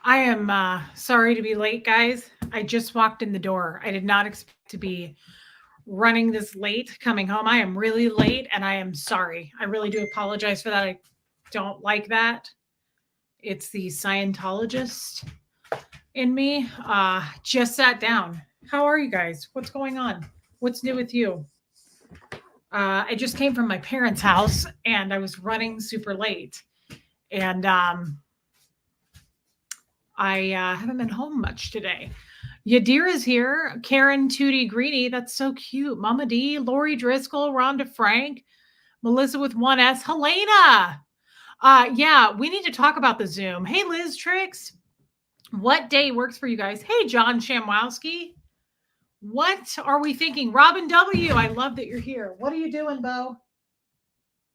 I am sorry to be late, guys. I just walked in the door. I did not expect to be running this late coming home. I am really late and I am sorry. I really do apologize for that. I don't like that. It's the Scientologist in me. Just sat down. How are you guys? What's going on? What's new with you? I just came from my parents' house and I was running super late. And I haven't been home much today. Yadira's here. Karen Tootie Greeny. That's so cute. Mama D, Lori Driscoll, Rhonda Frank, Melissa with one S, Helena. Yeah, we need to talk about the Zoom. Hey, Liz Tricks. What day works for you guys? Hey, John Shamwowski. What are we thinking? Robin W. I love that you're here. What are you doing, Bo?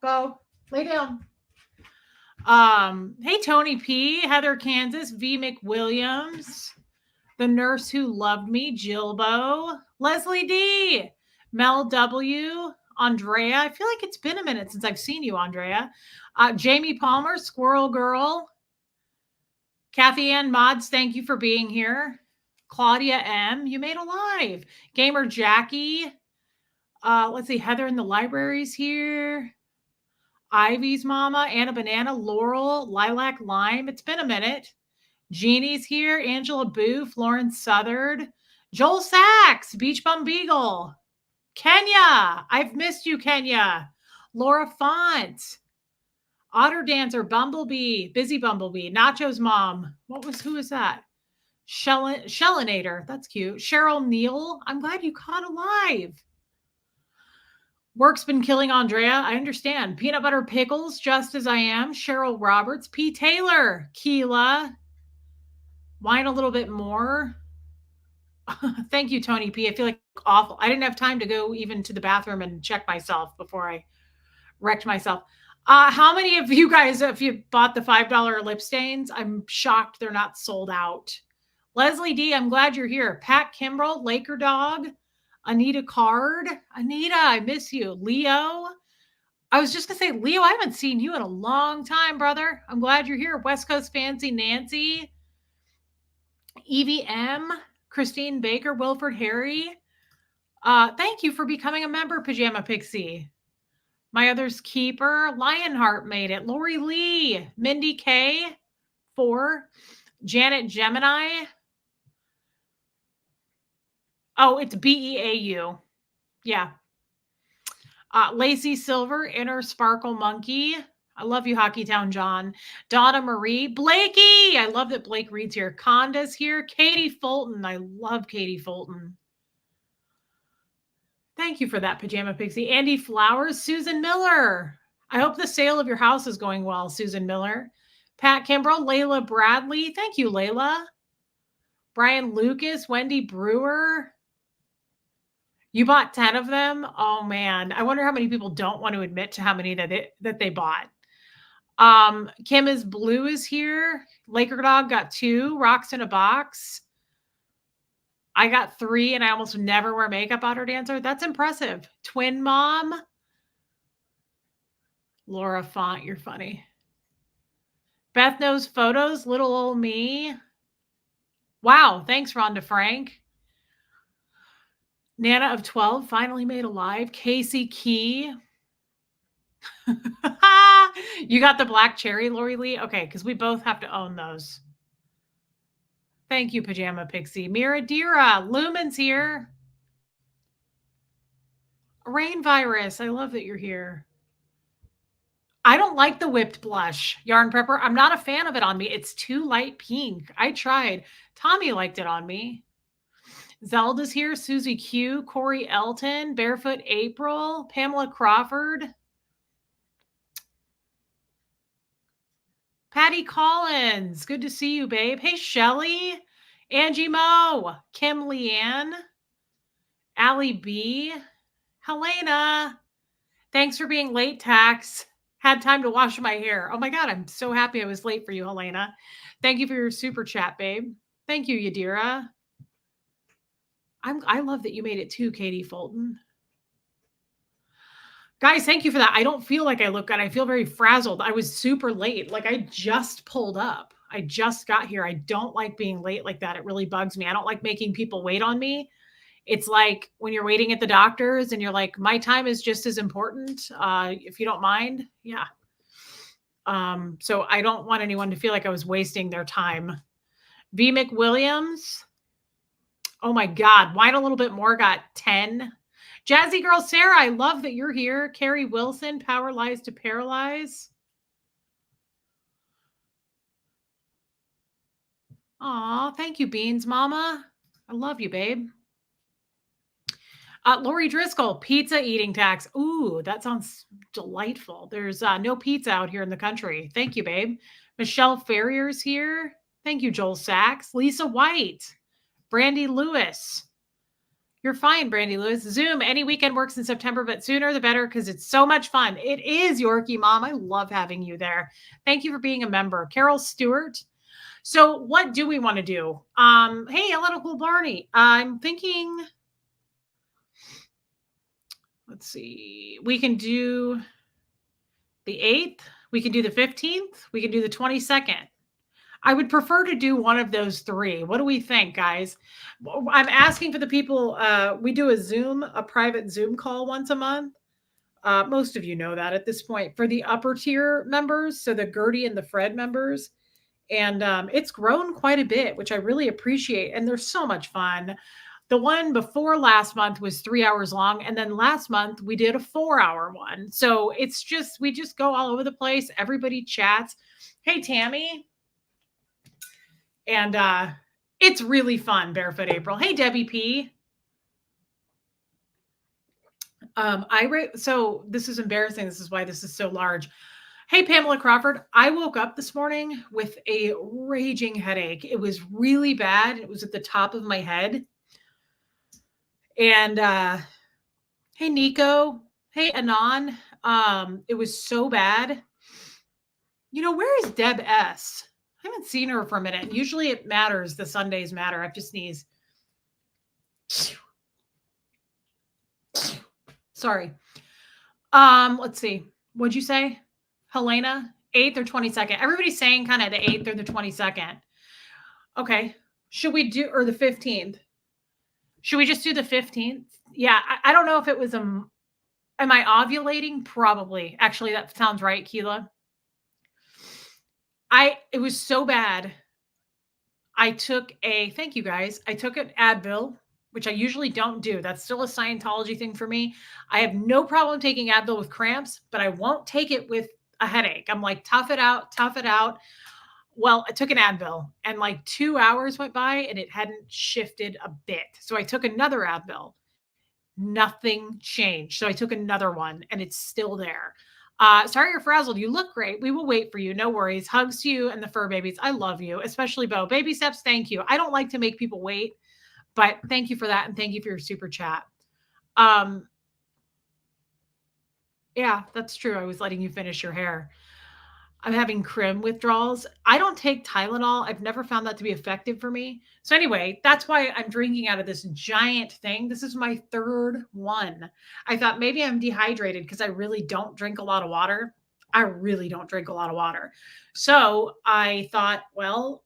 Bo, lay down. Hey, Tony P, Heather Kansas, V McWilliams. The Nurse Who Loved Me, Jilbo, Leslie D, Mel W, Andrea. I feel like it's been a minute since I've seen you, Andrea. Jamie Palmer, Squirrel Girl. Kathy Ann Mods, thank you for being here. Claudia M, you made a live. Gamer Jackie. Let's see, Heather in the libraries here. Ivy's mama, Anna Banana, Laurel, Lilac Lime. It's been a minute. Jeannie's here. Angela Boo, Florence Southard, Joel Sachs, Beach Bum Beagle, Kenya. I've missed you, Kenya. Laura Font, Otter Dancer, Bumblebee, Busy Bumblebee, Nacho's mom. Who is that? Shellinator. That's cute. Cheryl Neal. I'm glad you caught alive. Work's been killing Andrea. I understand. Peanut Butter Pickles, Just As I Am. Cheryl Roberts, P. Taylor, Keela. Wine a little bit more. Thank you, Tony P. I feel like awful. I didn't have time to go even to the bathroom and check myself before I wrecked myself. How many of you guys, if you bought the $5 lip stains, I'm shocked they're not sold out. Leslie D, I'm glad you're here. Pat Kimbrell, Laker Dog, Anita Card. Anita, I miss you. Leo. I was just going to say, Leo, I haven't seen you in a long time, brother. I'm glad you're here. West Coast Fancy Nancy. EVM, Christine Baker, Wilford Harry. Thank you for becoming a member, Pajama Pixie. My other's keeper, Lionheart made it. Lori Lee, Mindy K, 4, Janet Gemini. Oh, it's BEAU. Yeah. Lacey Silver, Inner Sparkle Monkey. I love you, Hockeytown John. Donna Marie. Blakey. I love that Blake reads here. Conda's here. Katie Fulton. I love Katie Fulton. Thank you for that, Pajama Pixie. Andy Flowers. Susan Miller. I hope the sale of your house is going well, Susan Miller. Pat Kimbrell. Layla Bradley. Thank you, Layla. Brian Lucas. Wendy Brewer. You bought 10 of them? Oh, man. I wonder how many people don't want to admit to how many that they bought. Kim is Blue is here. Laker Dog got 2. Rocks in a Box. I got 3, and I almost never wear makeup, Otter Dancer. That's impressive. Twin Mom. Laura Font, you're funny. Beth Knows Photos. Little Old Me. Wow. Thanks, Rhonda Frank. Nana of 12 finally made a live. Casey Key. You got the black cherry, Lori Lee? Okay, because we both have to own those. Thank you, Pajama Pixie. Miradira. Lumen's here. Rain Virus. I love that you're here. I don't like the whipped blush, Yarn Prepper. I'm not a fan of it on me. It's too light pink. I tried. Tommy liked it on me. Zelda's here. Susie Q. Corey Elton. Barefoot April. Pamela Crawford. Patty Collins. Good to see you, babe. Hey, Shelly. Angie Moe. Kim Leanne. Allie B. Helena. Thanks for being late, Tax. Had time to wash my hair. Oh my God, I'm so happy I was late for you, Helena. Thank you for your super chat, babe. Thank you, Yadira. I love that you made it too, Katie Fulton. Guys, thank you for that. I don't feel like I look good. I feel very frazzled. I was super late. Like I just pulled up. I just got here. I don't like being late like that. It really bugs me. I don't like making people wait on me. It's like when you're waiting at the doctor's and you're like, my time is just as important. If you don't mind. Yeah. So I don't want anyone to feel like I was wasting their time. V. McWilliams. Oh my God. Wine a little bit more got 10. Jazzy Girl Sarah, I love that you're here. Carrie Wilson, Power Lies to Paralyze. Aw, thank you, Beans Mama. I love you, babe. Lori Driscoll, pizza eating tax. Ooh, that sounds delightful. There's no pizza out here in the country. Thank you, babe. Michelle Ferrier's here. Thank you, Joel Sachs. Lisa White. Brandy Lewis. You're fine, Brandy Lewis. Zoom, any weekend works in September, but sooner the better because it's so much fun. It is, Yorkie Mom. I love having you there. Thank you for being a member. Carol Stewart. So what do we want to do? Hey, a little cool Barney. I'm thinking, let's see. We can do the 8th. We can do the 15th. We can do the 22nd. I would prefer to do one of those 3. What do we think, guys? I'm asking for the people. We do a private Zoom call once a month. Most of you know that at this point for the upper tier members. So the Gertie and the Fred members. And it's grown quite a bit, which I really appreciate. And they're so much fun. The one before last month was 3 hours long. And then last month we did a 4-hour one. So it's just, we just go all over the place. Everybody chats. Hey, Tammy. And it's really fun, Barefoot April. Hey, Debbie P. So this is embarrassing. This is why this is so large. Hey, Pamela Crawford. I woke up this morning with a raging headache. It was really bad. It was at the top of my head. And hey, Nico. Hey, Anon. It was so bad. You know, where is Deb S? I haven't seen her for a minute. Usually it matters. The Sundays matter. I have to sneeze. Sorry. Let's see. What'd you say? Helena, 8th or 22nd? Everybody's saying kind of the 8th or the 22nd. Okay. Should we do, or the 15th? Should we just do the 15th? Yeah. I don't know if it was, am I ovulating? Probably. Actually, that sounds right, Keela. It was so bad. Thank you guys. I took an Advil, which I usually don't do. That's still a Scientology thing for me. I have no problem taking Advil with cramps, but I won't take it with a headache. I'm like, tough it out, tough it out. Well, I took an Advil and like 2 hours went by and it hadn't shifted a bit. So I took another Advil. Nothing changed. So I took another one and it's still there. Sorry you're frazzled. You look great. We will wait for you. No worries. Hugs to you and the fur babies. I love you, especially Bo. Baby steps. Thank you. I don't like to make people wait, but thank you for that. And thank you for your super chat. Yeah, that's true. I was letting you finish your hair. I'm having crim withdrawals. I don't take Tylenol. I've never found that to be effective for me. So anyway, that's why I'm drinking out of this giant thing. This is my 3rd one. I thought maybe I'm dehydrated because I really don't drink a lot of water. I really don't drink a lot of water. So I thought, well,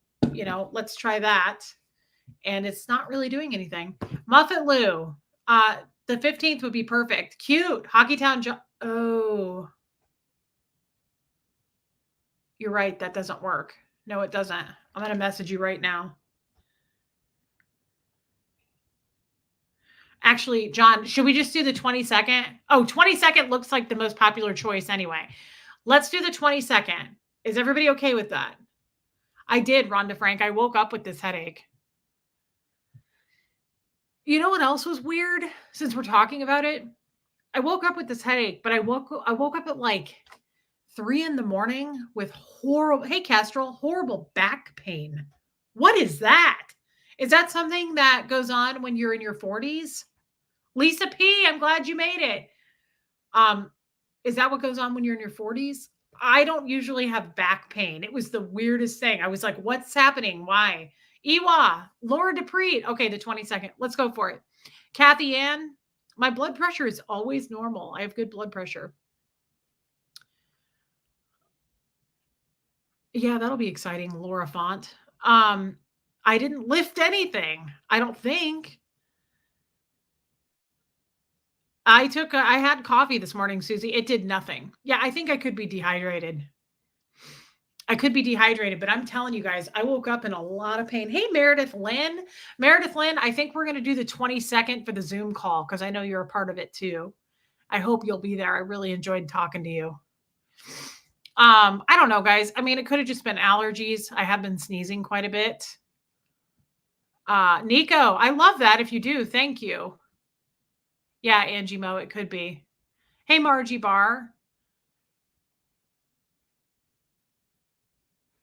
let's try that. And it's not really doing anything. Muffet Lou, the 15th would be perfect. Cute. Hockeytown. Oh. You're right. That doesn't work. No, it doesn't. I'm going to message you right now. Actually, John, should we just do the 22nd? Oh, 22nd looks like the most popular choice anyway. Let's do the 22nd. Is everybody okay with that? I did, Rhonda Frank. I woke up with this headache. You know what else was weird since we're talking about it? I woke up with this headache, but I woke up at like 3 a.m. with horrible back pain. What is that? Is that something that goes on when you're in your 40s? Lisa P, I'm glad you made it. Is that what goes on when you're in your 40s? I don't usually have back pain. It was the weirdest thing. I was like, what's happening? Why? Ewa, Laura Dupree. Okay, the 22nd. Let's go for it. Kathy Ann, my blood pressure is always normal. I have good blood pressure. Yeah, that'll be exciting, Laura Font. Um, I didn't lift anything, I don't think. I had coffee this morning, Susie. It did nothing. Yeah, I think I could be dehydrated. I could be dehydrated, but I'm telling you guys, I woke up in a lot of pain. Hey, Meredith Lynn. Meredith Lynn, I think we're going to do the 22nd for the Zoom call because I know you're a part of it too. I hope you'll be there. I really enjoyed talking to you. I don't know, guys. I mean, it could have just been allergies. I have been sneezing quite a bit. Nico, I love that if you do. Thank you. Yeah, Angie Mo, it could be. Hey, Margie Barr.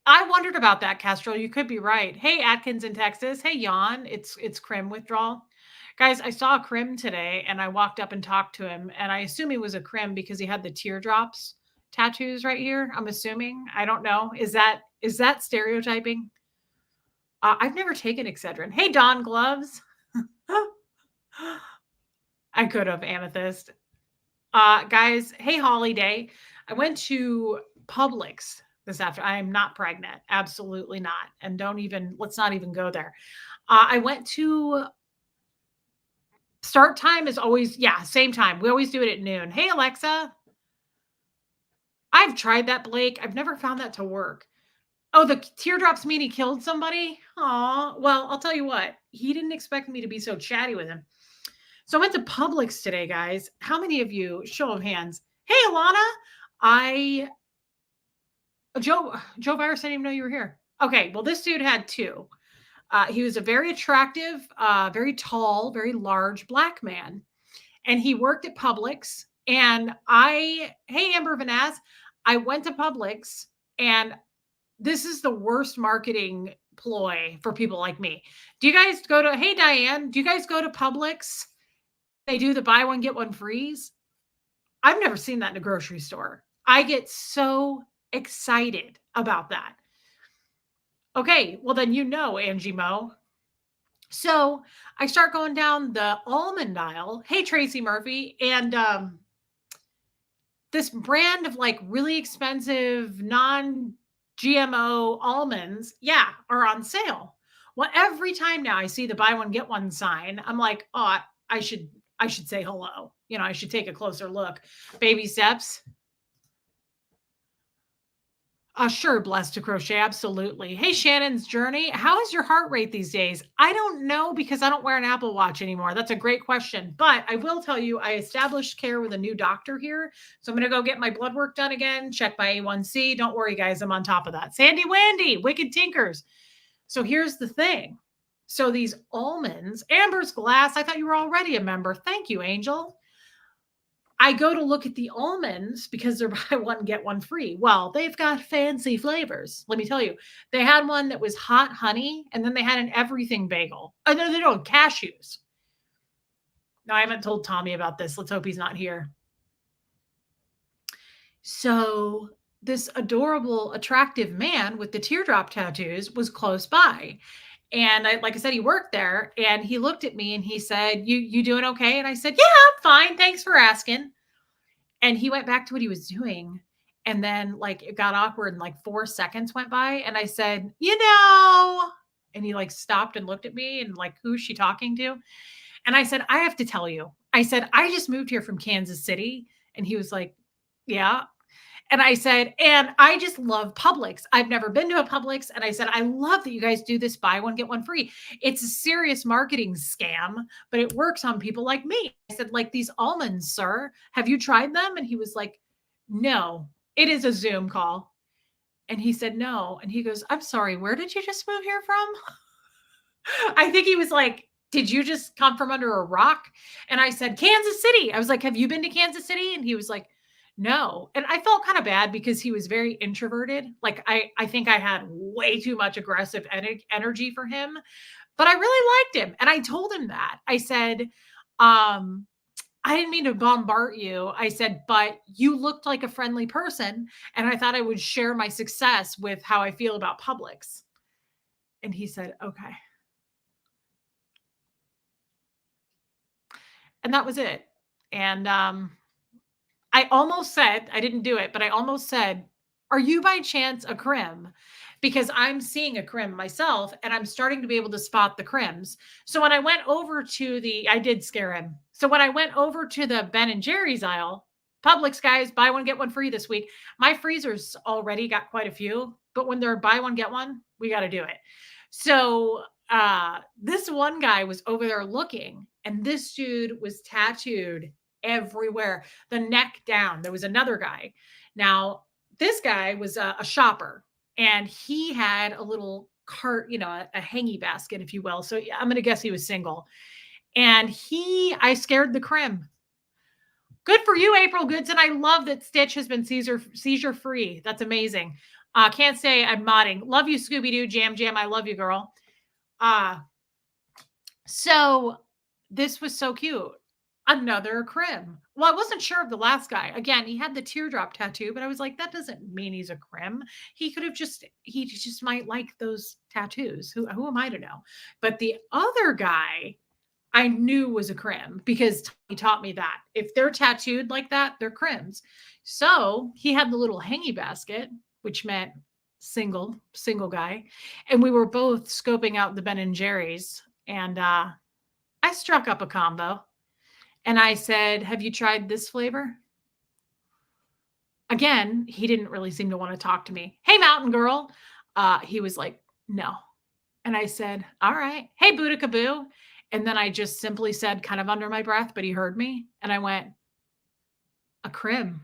I wondered about that, Castro. You could be right. Hey, Atkins in Texas. Hey, Jan. It's Krim withdrawal. Guys, I saw Krim today and I walked up and talked to him, and I assume he was a Krim because he had the teardrops tattoos right here. I'm assuming. I don't know. Is that stereotyping? I've never taken Excedrin. Hey, Don Gloves. I could have amethyst. Guys, hey, Holiday. I went to Publix this afternoon. I am not pregnant. Absolutely not. And let's not even go there. I went to start time is always, yeah, same time. We always do it at noon. Hey, Alexa. I've tried that, Blake. I've never found that to work. Oh, the teardrops mean he killed somebody? Aw. Well, I'll tell you what. He didn't expect me to be so chatty with him. So I went to Publix today, guys. How many of you, show of hands? Hey, Alana. I Joe Virus, I didn't even know you were here. Okay, well, this dude had two. He was a very attractive, very tall, very large black man, and he worked at Publix. And hey, Amber Vanaz, I went to Publix, and this is the worst marketing ploy for people like me. Do you guys go to? Hey, Diane, do you guys go to Publix? They do the buy one get one freeze. I've never seen that in a grocery store. I get so excited about that. Okay, well then Angie Mo. So I start going down the almond aisle. Hey, Tracy Murphy, and this brand of like really expensive non-GMO almonds, yeah, are on sale. Well, every time now I see the buy one get one sign, I'm like, oh, I should say hello. I should take a closer look. Baby steps. Sure, blessed to crochet. Absolutely. Hey, Shannon's Journey. How is your heart rate these days? I don't know because I don't wear an Apple Watch anymore. That's a great question. But I will tell you, I established care with a new doctor here. So I'm going to go get my blood work done again, check my A1C. Don't worry, guys. I'm on top of that. Sandy Wendy, Wicked Tinkers. So here's the thing. So these almonds, Amber's Glass, I thought you were already a member. Thank you, Angel. I go to look at the almonds because they're buy one, get one free. Well, they've got fancy flavors. Let me tell you, they had one that was hot honey, and then they had an everything bagel. Oh, no, they don't, cashews. No, I haven't told Tommy about this. Let's hope he's not here. So, this adorable, attractive man with the teardrop tattoos was close by. And like I said, he worked there, and he looked at me and he said, You doing okay? And I said, Yeah, I'm fine. Thanks for asking. And he went back to what he was doing. And then like it got awkward and like 4 seconds went by. And I said, and he like stopped and looked at me and like, who's she talking to? And I said, I have to tell you. I said, I just moved here from Kansas City. And he was like, yeah. And I said, and I just love Publix. I've never been to a Publix. And I said, I love that you guys do this buy one, get one free. It's a serious marketing scam, but it works on people like me. I said, like these almonds, sir, have you tried them? And he was like, no, it is a Zoom call. And he said, no. And he goes, I'm sorry, where did you just move here from? I think he was like, did you just come from under a rock? And I said, Kansas City. I was like, have you been to Kansas City? And he was like, no. And I felt kind of bad because he was very introverted. Like I think I had way too much aggressive energy for him, but I really liked him. And I told him that. I said, I didn't mean to bombard you. I said, but you looked like a friendly person. And I thought I would share my success with how I feel about Publix. And he said, okay. And that was it. And I almost said, I didn't do it, but I almost said, Are you by chance a crim? Because I'm seeing a crim myself and I'm starting to be able to spot the crims. So when I went over to I did scare him. So when I went over to the Ben and Jerry's aisle, Publix guys, buy one, get one free this week. My freezer's already got quite a few, but when they're buy one, get one, we got to do it. So this one guy was over there looking, and this dude was tattooed everywhere, the neck down. There was another guy. Now, this guy was a shopper, and he had a little cart, a hangy basket, if you will. So yeah, I'm going to guess he was single. And I scared the crim. Good for you, April Goodson. I love that Stitch has been seizure free. That's amazing. Can't say I'm modding. Love you, Scooby Doo, Jam Jam. I love you, girl. So this was so cute. Another crim. Well, I wasn't sure of the last guy. Again, he had the teardrop tattoo, but I was like, that doesn't mean he's a crim. He just might like those tattoos. Who am I to know? But the other guy I knew was a crim because he taught me that if they're tattooed like that, they're crims. So he had the little hangy basket, which meant single guy. And we were both scoping out the Ben and Jerry's. And I struck up a combo. And I said, have you tried this flavor? Again, he didn't really seem to want to talk to me. Hey, mountain girl. He was like, no. And I said, all right. Hey, Boo. And then I just simply said, kind of under my breath, but he heard me. And I went, a crim.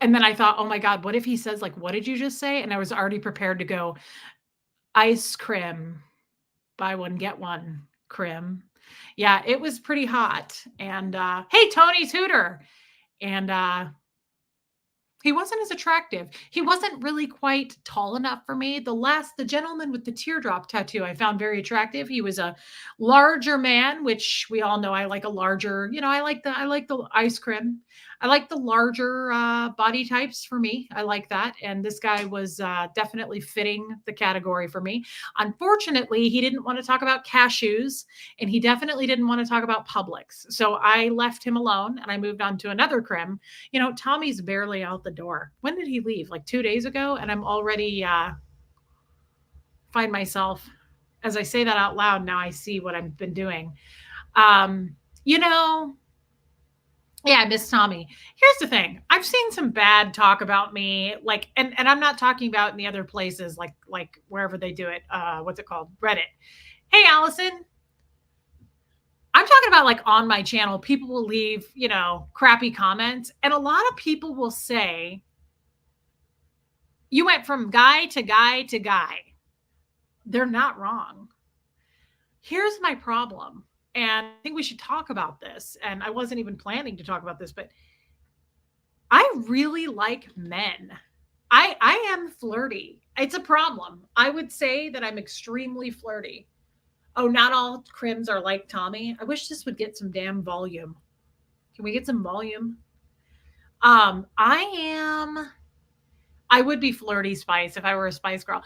And then I thought, oh my God, what if he says, like, what did you just say? And I was already prepared to go, ice crim, buy one, get one, crim. Yeah, it was pretty hot. And hey, Tony's Hooter. And he wasn't as attractive. He wasn't really quite tall enough for me. The gentleman with the teardrop tattoo, I found very attractive. He was a larger man, which we all know I like a larger, I like the ice cream. I like the larger body types for me. I like that. And this guy was definitely fitting the category for me. Unfortunately, he didn't want to talk about cashews, and he definitely didn't want to talk about Publix. So I left him alone and I moved on to another crim. Tommy's barely out the door. When did he leave? Like 2 days ago? And I'm already find myself, as I say that out loud, now I see what I've been doing. Yeah, I miss Tommy. Here's the thing. I've seen some bad talk about me, like, and I'm not talking about in the other places, like wherever they do it. What's it called? Reddit. Hey, Allison. I'm talking about like on my channel, people will leave, crappy comments. And a lot of people will say, you went from guy to guy to guy. They're not wrong. Here's my problem. And I think we should talk about this. And I wasn't even planning to talk about this, but I really like men. I am flirty. It's a problem. I would say that I'm extremely flirty. Oh, not all crims are like Tommy. I wish this would get some damn volume. Can we get some volume? I would be flirty Spice if I were a Spice Girl.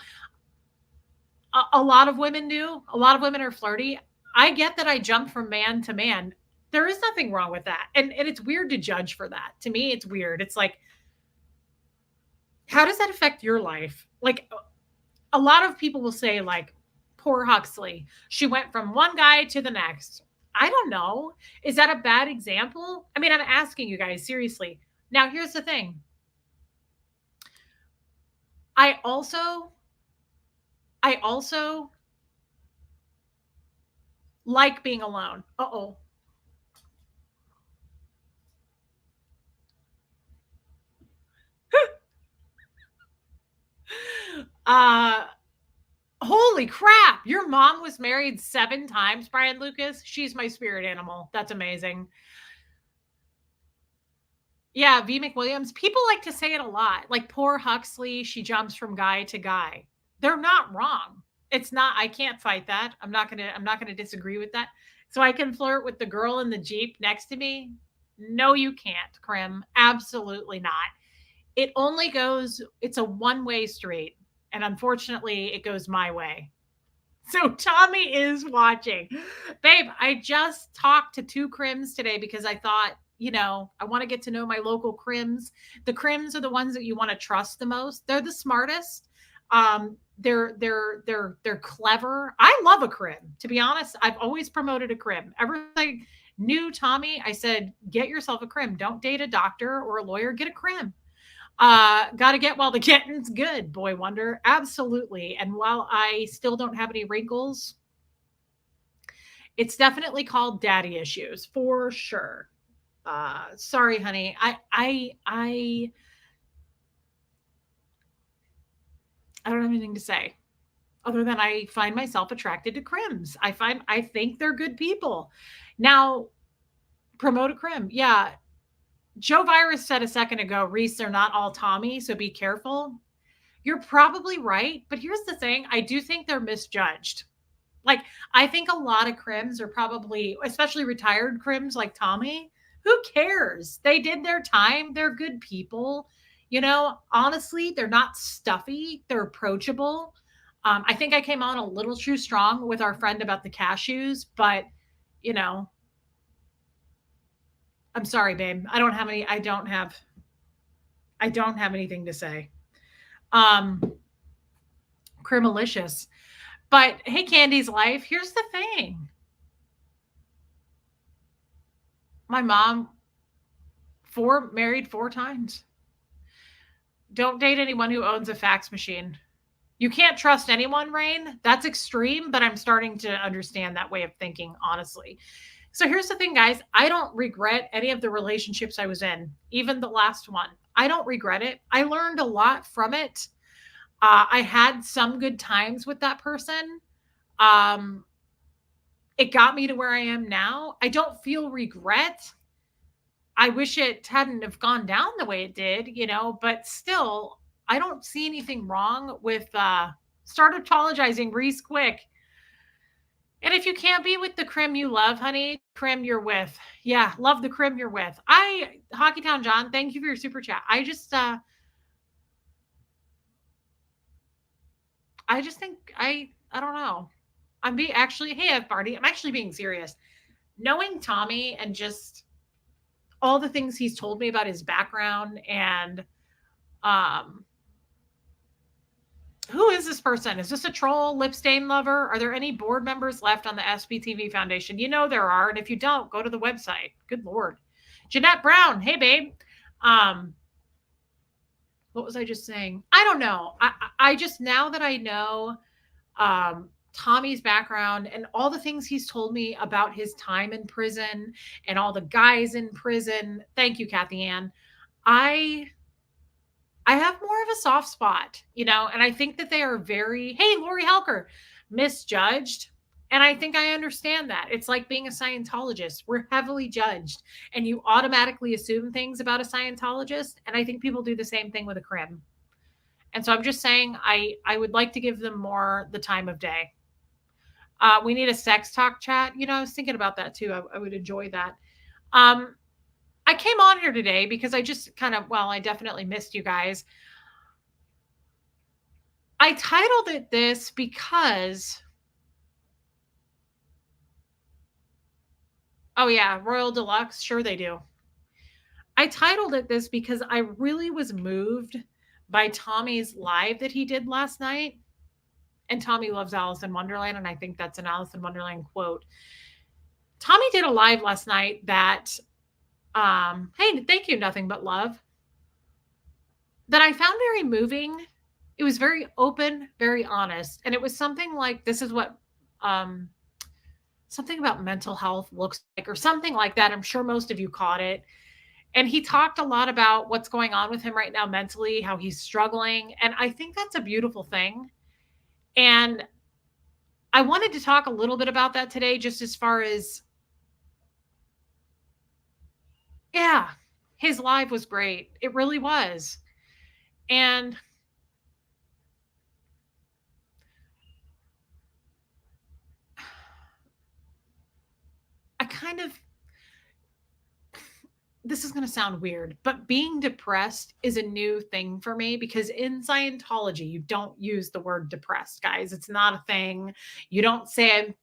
A lot of women do. A lot of women are flirty. I get that I jump from man to man. There is nothing wrong with that. And it's weird to judge for that. To me, it's weird. It's like, how does that affect your life? Like, a lot of people will say, like, poor Huxley. She went from one guy to the next. I don't know. Is that a bad example? I mean, I'm asking you guys seriously. Now, here's the thing. I also like being alone. Uh-oh. Holy crap. Your mom was married 7 times, Brian Lucas. She's my spirit animal. That's amazing. Yeah, V. McWilliams. People like to say it a lot. Like, poor Huxley, she jumps from guy to guy. They're not wrong. It's not, I can't fight that. I'm not gonna disagree with that. So I can flirt with the girl in the Jeep next to me. No, you can't, Krim. Absolutely not. It's a one-way street. And unfortunately, it goes my way. So Tommy is watching. Babe, I just talked to 2 crims today because I thought I want to get to know my local crims. The crims are the ones that you want to trust the most. They're the smartest. They're clever. I love a crim. To be honest, I've always promoted a crim. Ever since I knew Tommy, I said, get yourself a crim. Don't date a doctor or a lawyer. Get a crim. Got to get while the getting's good, boy wonder. Absolutely. And while I still don't have any wrinkles, it's definitely called daddy issues for sure. Sorry, honey. I don't have anything to say other than I find myself attracted to crims. I think they're good people. Now, promote a crim. Yeah. Joe Virus said a second ago, Reese, they're not all Tommy, so be careful. You're probably right, but here's the thing, I do think they're misjudged. Like, I think a lot of crims are probably, especially retired crims like Tommy, who cares? They did their time. They're good people. Honestly, they're not stuffy. They're approachable. I think I came on a little too strong with our friend about the cashews, but you know, I'm sorry, babe. I don't have anything to say. Um, Crimalicious. But hey, Candy's life. Here's the thing. My mom married 4 times. Don't date anyone who owns a fax machine. You can't trust anyone, Rain. That's extreme, but I'm starting to understand that way of thinking, honestly. So here's the thing, guys. I don't regret any of the relationships I was in, even the last one. I don't regret it. I learned a lot from it. I had some good times with that person. Um, it got me to where I am now. I don't feel regret. I wish it hadn't have gone down the way it did, but still, I don't see anything wrong with start apologizing, Reese, quick. And if you can't be with the crim you love, honey, crim you're with. Yeah, love the crim you're with. Hockeytown John, thank you for your super chat. I just think I don't know. Hey, Barty, I'm actually being serious. Knowing Tommy and just all the things he's told me about his background and um who is this person? Is this a troll, lip stain lover? Are there any board members left on the SBTV Foundation? There are, and if you don't, go to the website. Good Lord. Jeanette Brown, hey babe. Um, what was I just saying? I don't know. I just, now that I know Tommy's background and all the things he's told me about his time in prison and all the guys in prison. Thank you, Kathy Ann. I have more of a soft spot, and I think that they are hey, Lori Helker, misjudged. And I think I understand that. It's like being a Scientologist. We're heavily judged, and you automatically assume things about a Scientologist. And I think people do the same thing with a crim. And so I'm just saying, I would like to give them more the time of day. We need a sex talk chat. I was thinking about that too. I would enjoy that. I came on here today because I just I definitely missed you guys. I titled it this because, oh yeah, Royal Deluxe, sure they do. I titled it this because I really was moved by Tommy's live that he did last night. And Tommy loves Alice in Wonderland, and I think that's an Alice in Wonderland quote. Tommy did a live last night that, hey, thank you, Nothing But Love, that I found very moving. It was very open, very honest. And it was something like, this is what something about mental health looks like, or something like that. I'm sure most of you caught it. And he talked a lot about what's going on with him right now mentally, how he's struggling. And I think that's a beautiful thing. And I wanted to talk a little bit about that today, just as far as, yeah, his live was great. It really was. And I kind of, this is going to sound weird, but being depressed is a new thing for me because in Scientology, you don't use the word depressed, guys. It's not a thing. You don't say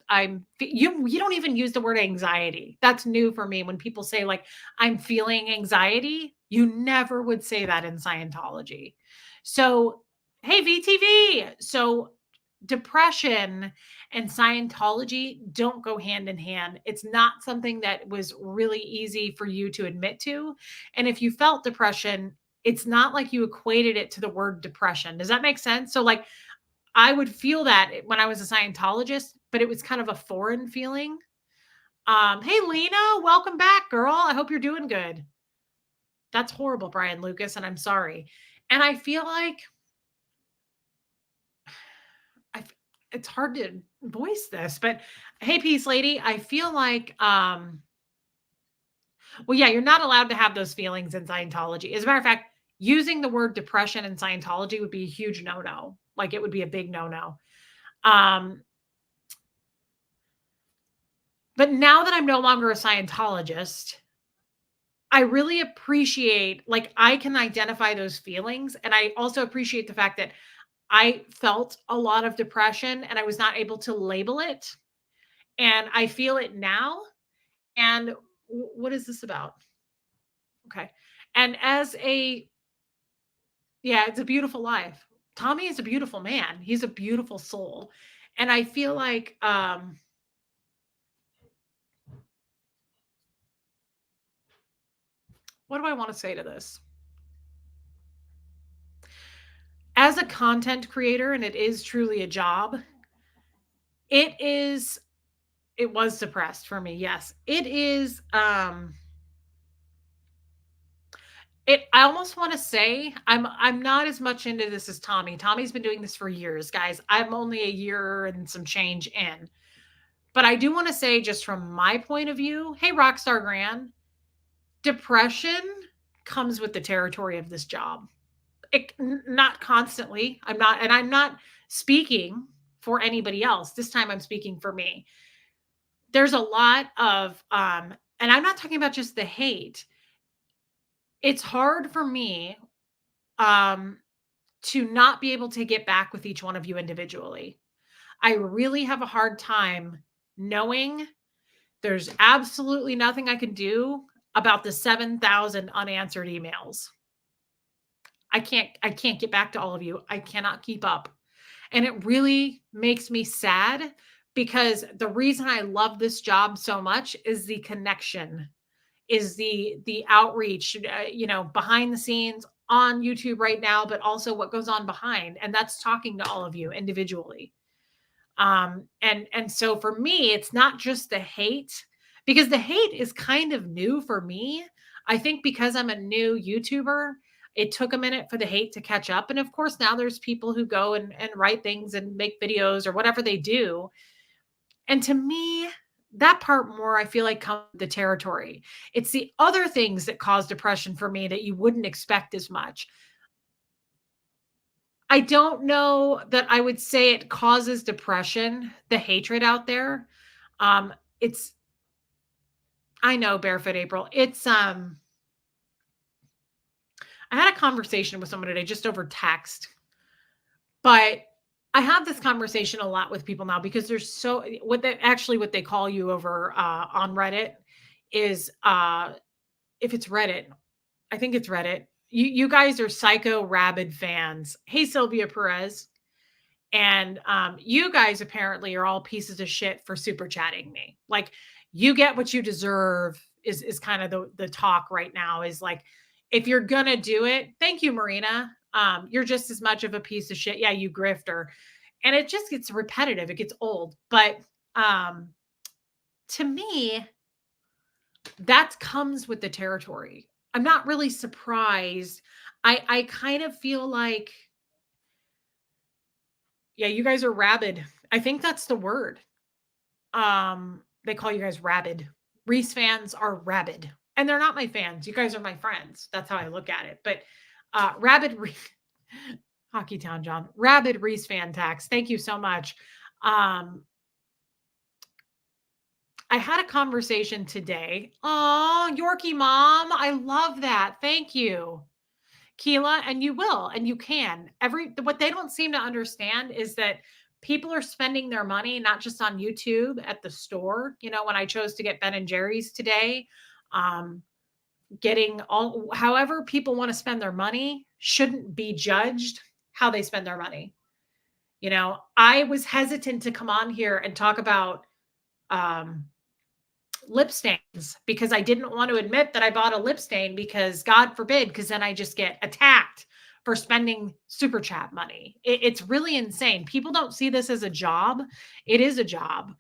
you don't even use the word anxiety. That's new for me. When people say like I'm feeling anxiety, you never would say that in Scientology. So, hey VTV. So depression and Scientology don't go hand in hand. It's not something that was really easy for you to admit to. And if you felt depression, it's not like you equated it to the word depression. Does that make sense? So, like, I would feel that when I was a Scientologist, but it was kind of a foreign feeling. Hey, Lena, welcome back, girl. I hope you're doing good. That's horrible, Brian Lucas, and I'm sorry. And I feel like I it's hard to voice this, but hey, peace lady, I feel like well, yeah, you're not allowed to have those feelings in Scientology. As a matter of fact, using the word depression in Scientology would be a huge no-no. Like it would be a big no-no. Um, but now that I'm no longer a Scientologist, I really appreciate like I can identify those feelings and I also appreciate the fact that I felt a lot of depression and I was not able to label it and I feel it now. And what is this about? Okay. And as a yeah, it's a beautiful life. Tommy is a beautiful man. He's a beautiful soul. And I feel like what do I want to say to this? As a content creator and it is truly a job, it is it was depressed for me. Yes. It is it I almost want to say I'm not as much into this as Tommy. Tommy's been doing this for years, guys. I'm only a year and some change in. But I do want to say just from my point of view, hey Rockstar Grand, depression comes with the territory of this job. Not constantly. I'm not speaking for anybody else. This time I'm speaking for me. There's a lot of and I'm not talking about just the hate. It's hard for me um to not be able to get back with each one of you individually. I really have a hard time knowing there's absolutely nothing I can do about the 7,000 unanswered emails. I can't get back to all of you. I cannot keep up. And it really makes me sad because the reason I love this job so much is the connection, is the outreach, behind the scenes on YouTube right now, but also what goes on behind. And that's talking to all of you individually. And so for me, it's not just the hate because the hate is kind of new for me. I think because I'm a new YouTuber, it took a minute for the hate to catch up. And of course, now there's people who go and write things and make videos or whatever they do. And to me, that part more, I feel like comes with the territory. It's the other things that cause depression for me that you wouldn't expect as much. I don't know that I would say it causes depression, the hatred out there. It's I know Barefoot April. I had a conversation with someone today just over text, but I have this conversation a lot with people now because there's so what they call you over on Reddit is if it's Reddit, I think it's Reddit. You guys are psycho rabid fans. Hey Sylvia Perez. And you guys apparently are all pieces of shit for super chatting me. Like you get what you deserve is kind of the talk right now is like if you're gonna do it, thank you, Marina. You're just as much of a piece of shit. Yeah, you grifter. And it just gets repetitive, it gets old. But um to me, that comes with the territory. I'm not really surprised. I kind of feel like yeah, you guys are rabid. I think that's the word. They call you guys rabid. Reese fans are rabid. And they're not my fans. You guys are my friends. That's how I look at it. But rabid Hockey Town John. Rabid Reese fan tax. Thank you so much. Um I had a conversation today. Oh, Yorkie mom, I love that. Thank you, Keela. And you will, and you can. What they don't seem to understand is that people are spending their money not just on YouTube at the store. When I chose to get Ben and Jerry's today, um, getting all however people want to spend their money shouldn't be judged how they spend their money. I was hesitant to come on here and talk about um, lip stains because I didn't want to admit that I bought a lip stain because God forbid, because then I just get attacked for spending super chat money. It's really insane. People don't see this as a job. It is a job.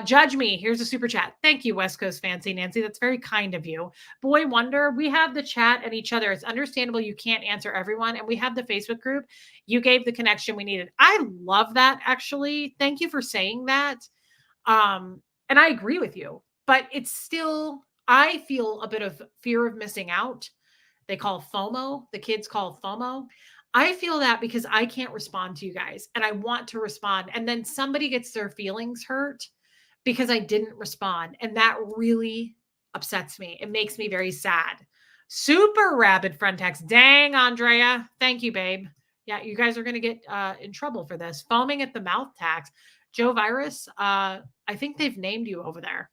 Judge me. Here's a super chat. Thank you, West Coast Fancy Nancy. That's very kind of you. Boy Wonder, we have the chat and each other. It's understandable you can't answer everyone. And we have the Facebook group. You gave the connection we needed. I love that, actually. Thank you for saying that. And I agree with you, but it's still, I feel a bit of fear of missing out. They call FOMO, the kids call FOMO. I feel that because I can't respond to you guys and I want to respond. And then somebody gets their feelings hurt because I didn't respond. And that really upsets me. It makes me very sad. Super rabid friend text. Dang, Andrea. Thank you, babe. Yeah, you guys are going to get in trouble for this. Foaming at the mouth tax. Joe Virus, I think they've named you over there.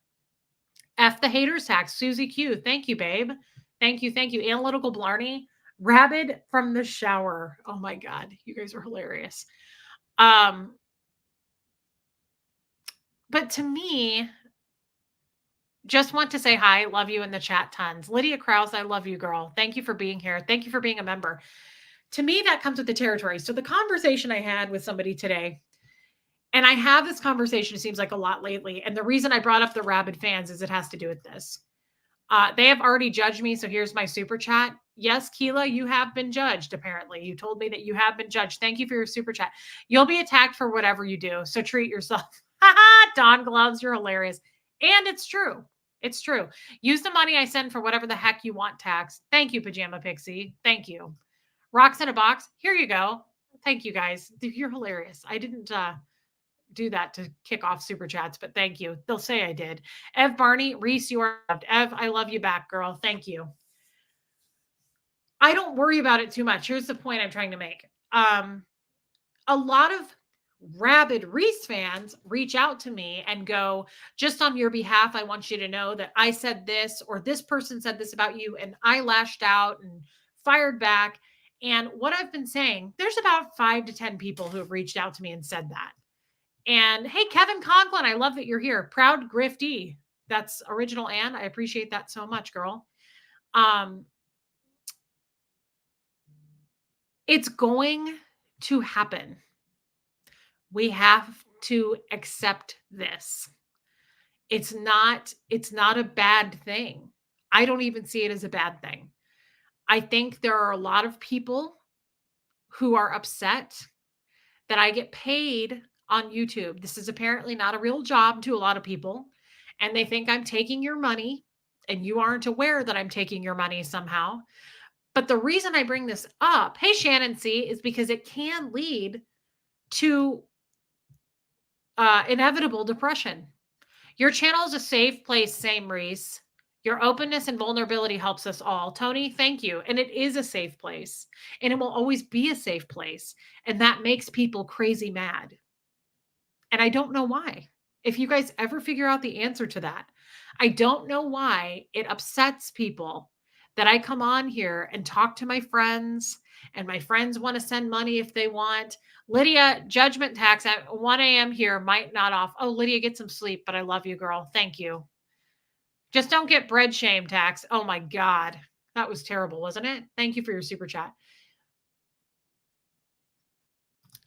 F the haters tax. Susie Q. Thank you, babe. Thank you. Thank you. Analytical Blarney. Rabid from the shower. Oh my God. You guys are hilarious. But to me, just want to say hi. Love you in the chat tons. Lydia Krause, I love you, girl. Thank you for being here. Thank you for being a member. To me, that comes with the territory. So the conversation I had with somebody today, and I have this conversation, it seems like a lot lately. And the reason I brought up the rabid fans is it has to do with this. They have already judged me. So here's my super chat. Yes, Keela, you have been judged, apparently. You told me that you have been judged. Thank you for your super chat. You'll be attacked for whatever you do. So treat yourself. Don Gloves, you're hilarious. And it's true. It's true. Use the money I send for whatever the heck you want tax. Thank you, Pajama Pixie. Thank you. Rocks in a box. Here you go. Thank you, guys. You're hilarious. I didn't do that to kick off super chats, but thank you. They'll say I did. Ev Barney, Reese, you are loved. Ev, I love you back, girl. Thank you. I don't worry about it too much. Here's the point I'm trying to make. A lot of rabid Reese fans reach out to me and go, just on your behalf, I want you to know that I said this or this person said this about you, and I lashed out and fired back. And what I've been saying, there's about 5 to 10 people who have reached out to me and said that. And hey, Kevin Conklin, I love that you're here. Proud Grifty. That's original Ann. I appreciate that so much, girl. It's going to happen. We have to accept this. It's not a bad thing. I don't even see it as a bad thing. I think there are a lot of people who are upset that I get paid on YouTube. This is apparently not a real job to a lot of people. And they think I'm taking your money and you aren't aware that I'm taking your money somehow. But the reason I bring this up, hey, Shannon C, is because it can lead to inevitable depression. Your channel is a safe place, same Reese. Your openness and vulnerability helps us all. Tony, thank you. And it is a safe place. And it will always be a safe place. And that makes people crazy mad. And I don't know why. If you guys ever figure out the answer to that, I don't know why it upsets people that I come on here and talk to my friends, and my friends want to send money if they want. Lydia, judgment tax at 1 a.m. here might not off. Oh, Lydia, get some sleep, but I love you, girl. Thank you. Just don't get bread shame tax. Oh my God. That was terrible, wasn't it? Thank you for your super chat.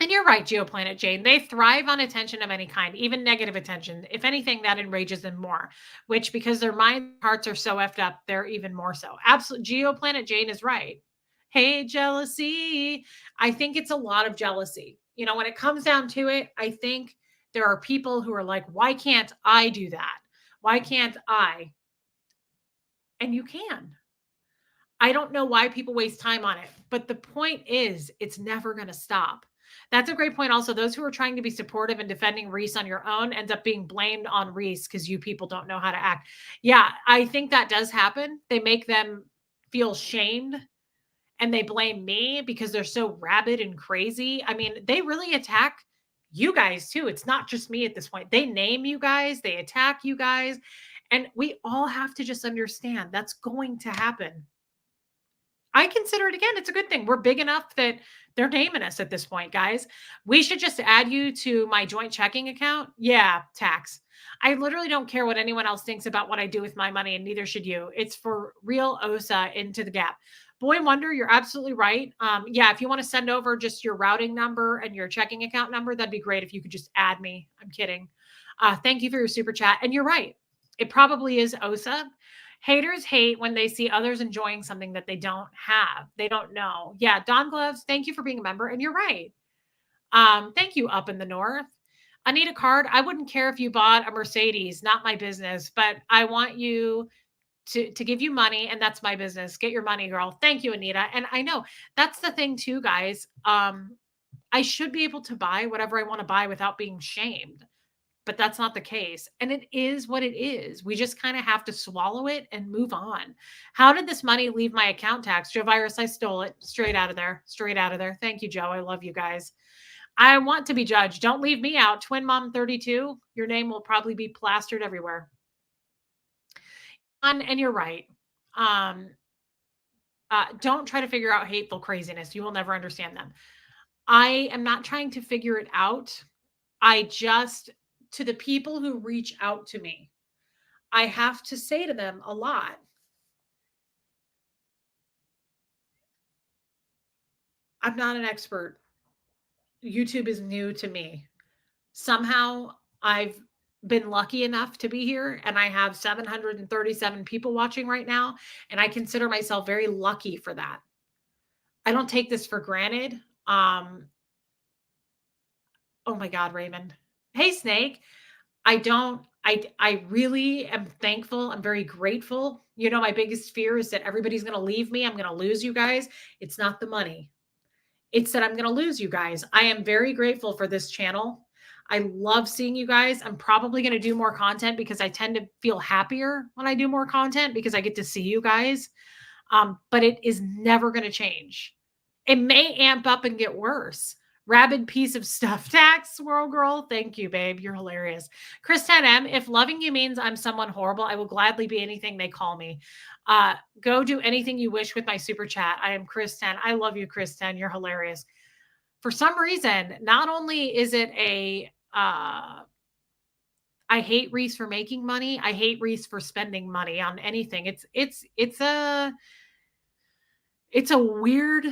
And you're right, Geoplanet Jane. They thrive on attention of any kind, even negative attention. If anything, that enrages them more, which because their mind hearts are so effed up, they're even more so. Absolutely. Geoplanet Jane is right. Hey, jealousy. I think it's a lot of jealousy. When it comes down to it, I think there are people who are like, why can't I do that? Why can't I? And you can. I don't know why people waste time on it, but the point is, it's never going to stop. That's a great point. Also, those who are trying to be supportive and defending Reese on your own ends up being blamed on Reese because you people don't know how to act. Yeah, I think that does happen. They make them feel shamed and they blame me because they're so rabid and crazy. I mean, they really attack you guys too. It's not just me at this point. They name you guys, they attack you guys. And we all have to just understand that's going to happen. I consider it again, it's a good thing. We're big enough that they're naming us at this point, guys. We should just add you to my joint checking account. Yeah, tax. I literally don't care what anyone else thinks about what I do with my money, and neither should you. It's for real OSA into the gap. Boy Wonder, you're absolutely right. Yeah, if you want to send over just your routing number and your checking account number, that'd be great if you could just add me. I'm kidding. Thank you for your super chat. And you're right. It probably is OSA. Haters hate when they see others enjoying something that they don't have. They don't know. Yeah, Don Gloves, thank you for being a member. And you're right. Thank you, Up in the North. Anita Card, I wouldn't care if you bought a Mercedes, not my business, but I want you to give you money, and that's my business. Get your money, girl. Thank you, Anita. And I know that's the thing too, guys. I should be able to buy whatever I want to buy without being shamed, but that's not the case. And it is what it is. We just kind of have to swallow it and move on. How did this money leave my account tax? Joe Virus, I stole it straight out of there. Straight out of there. Thank you, Joe. I love you guys. I want to be judged. Don't leave me out. Twin Mom 32. Your name will probably be plastered everywhere. And you're right. Um, don't try to figure out hateful craziness. You will never understand them. I am not trying to figure it out. I just, to the people who reach out to me, I have to say to them a lot. I'm not an expert. YouTube is new to me. Somehow I've been lucky enough to be here and I have 737 people watching right now. And I consider myself very lucky for that. I don't take this for granted. Um, oh my God, Raymond. Hey, Snake. I really am thankful. I'm very grateful. You know, my biggest fear is that everybody's going to leave me. I'm going to lose you guys. It's not the money. It's that I'm going to lose you guys. I am very grateful for this channel. I love seeing you guys. I'm probably going to do more content because I tend to feel happier when I do more content because I get to see you guys. But it is never going to change. It may amp up and get worse. Rabid piece of stuff. Tax, swirl girl. Thank you, babe. You're hilarious. Chris 10M, if loving you means I'm someone horrible, I will gladly be anything they call me. Go do anything you wish with my super chat. I am Chris 10. I love you, Chris 10. You're hilarious. For some reason, not only is it I hate Reese for making money. I hate Reese for spending money on anything. It's a weird,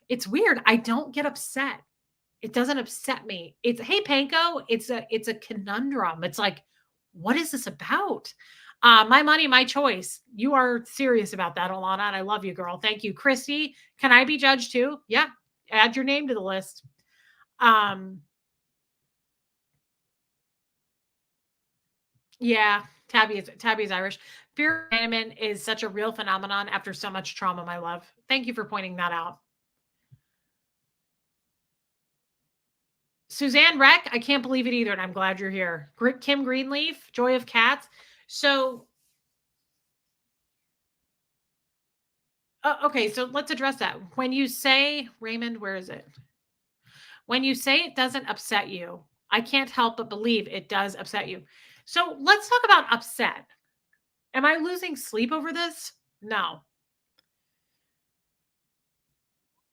it's weird. I don't get upset. It doesn't upset me. It's, hey Panko, it's a conundrum. It's like, what is this about? My money, my choice. You are serious about that, Alana, and I love you, girl. Thank you. Christy, can I be judged too? Yeah. Add your name to the list. Yeah, Tabby is Irish. Fear of abandonment is such a real phenomenon after so much trauma, my love. Thank you for pointing that out. Suzanne Reck, I can't believe it either, and I'm glad you're here. Kim Greenleaf, Joy of Cats. So, okay, so let's address that. When you say, Raymond, where is it? When you say it doesn't upset you, I can't help but believe it does upset you. So let's talk about upset. Am I losing sleep over this? No.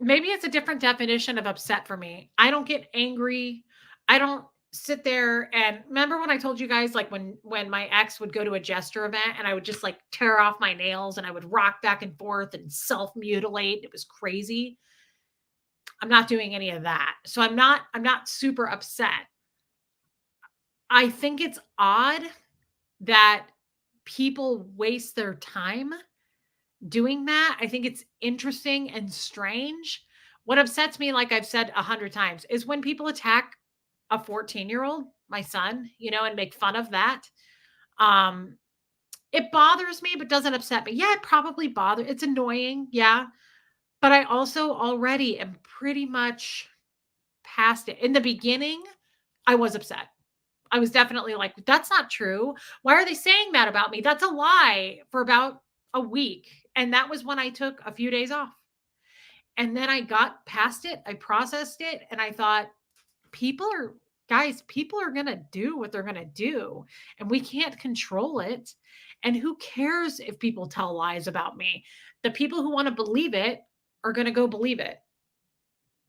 Maybe it's a different definition of upset for me. I don't get angry. I don't sit there and remember when I told you guys like when my ex would go to a jester event and I would just like tear off my nails and I would rock back and forth and self-mutilate. It was crazy. I'm not doing any of that. So I'm not super upset. I think it's odd that people waste their time doing that. I think it's interesting and strange. What upsets me, like I've said 100 times, is when people attack a 14-year-old, my son, and make fun of that. It bothers me, but doesn't upset me. Yeah, it probably bothers. It's annoying. Yeah. But I also already am pretty much past it. In the beginning, I was upset. I was definitely like, that's not true. Why are they saying that about me? That's a lie for about a week. And that was when I took a few days off. And then I got past it. I processed it. And I thought, people are, guys, people are going to do what they're going to do. And we can't control it. And who cares if people tell lies about me? The people who want to believe it are going to go believe it.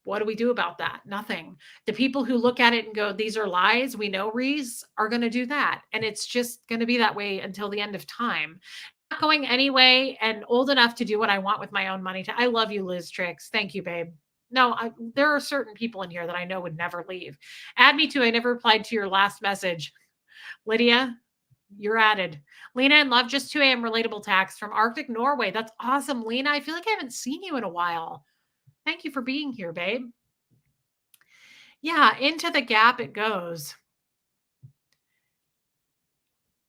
What do we do about that? Nothing. The people who look at it and go, these are lies, we know, Reese, are going to do that. And it's just going to be that way until the end of time. Not going anyway and old enough to do what I want with my own money. I love you, Liz Tricks. Thank you, babe. No, there are certain people in here that I know would never leave. Add me to, I never replied to your last message. Lydia, you're added. Lena and love, just 2 a.m. relatable tax from Arctic Norway. That's awesome, Lena. I feel like I haven't seen you in a while. Thank you for being here, babe. Yeah, into the gap it goes.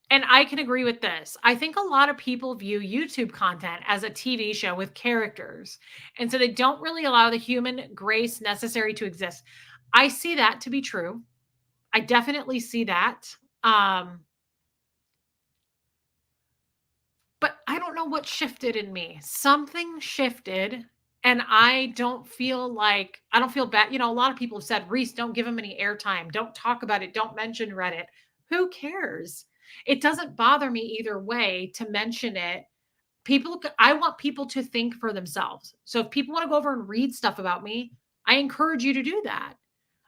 And I can agree with this. I think a lot of people view YouTube content as a TV show with characters. And so they don't really allow the human grace necessary to exist. I see that to be true. I definitely see that. But I don't know what shifted in me. Something shifted. And I don't feel bad. A lot of people have said, Reese, don't give him any airtime. Don't talk about it. Don't mention Reddit. Who cares? It doesn't bother me either way to mention it. I want people to think for themselves. So if people want to go over and read stuff about me, I encourage you to do that.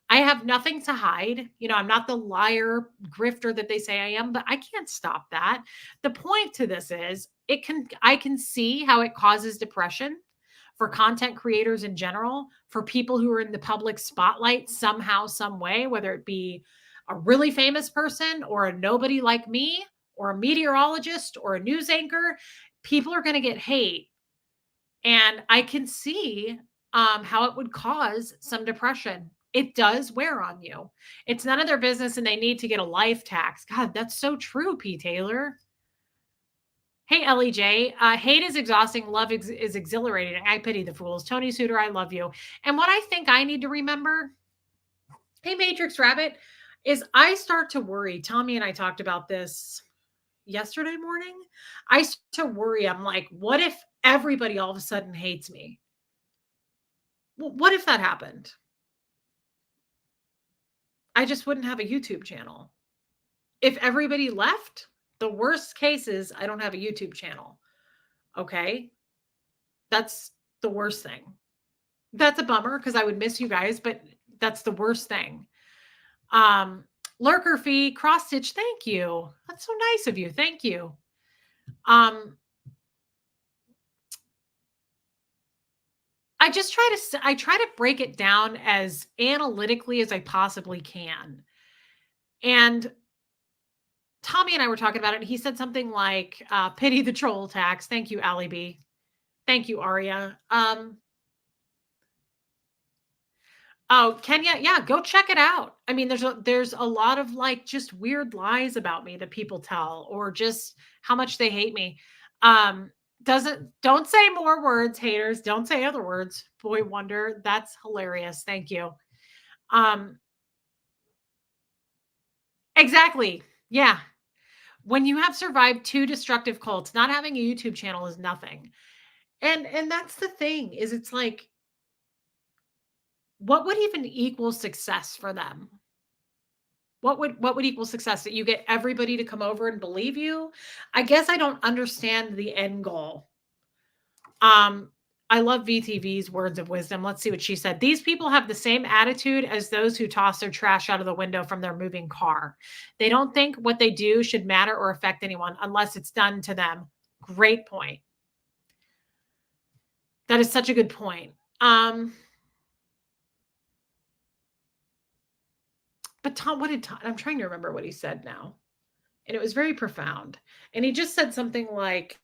I have nothing to hide. I'm not the liar grifter that they say I am, but I can't stop that. The point to this is I can see how it causes depression for content creators in general, for people who are in the public spotlight somehow, some way, whether it be a really famous person or a nobody like me or a meteorologist or a news anchor. People are going to get hate. And I can see how it would cause some depression. It does wear on you. It's none of their business and they need to get a life tax. God, that's so true, P. Taylor. Hey, LEJ, hate is exhausting. Love is exhilarating. I pity the fools. Tony Suter, I love you. And what I think I need to remember, hey, Matrix Rabbit, is I start to worry. Tommy and I talked about this yesterday morning. I start to worry. I'm like, what if everybody all of a sudden hates me? Well, what if that happened? I just wouldn't have a YouTube channel. If everybody left, the worst case is I don't have a YouTube channel. Okay. That's the worst thing. That's a bummer because I would miss you guys, but that's the worst thing. Lurker fee, cross stitch, thank you. That's so nice of you. Thank you. I try to break it down as analytically as I possibly can. And Tommy and I were talking about it. And he said something like, pity the troll tax. Thank you, Allie B. Thank you, Aria. Oh, Kenya, yeah, go check it out. I mean, there's a lot of like just weird lies about me that people tell, or just how much they hate me. Don't say more words, haters. Don't say other words. Boy wonder. That's hilarious. Thank you. Exactly. Yeah. When you have survived 2 destructive cults, not having a YouTube channel is nothing. And that's the thing, is it's like, what would even equal success for them? What would equal success? That you get everybody to come over and believe you? I guess I don't understand the end goal. I love VTV's words of wisdom. Let's see what she said. These people have the same attitude as those who toss their trash out of the window from their moving car. They don't think what they do should matter or affect anyone unless it's done to them. Great point. That is such a good point. But Tom, I'm trying to remember what he said now. And it was very profound. And he just said something like,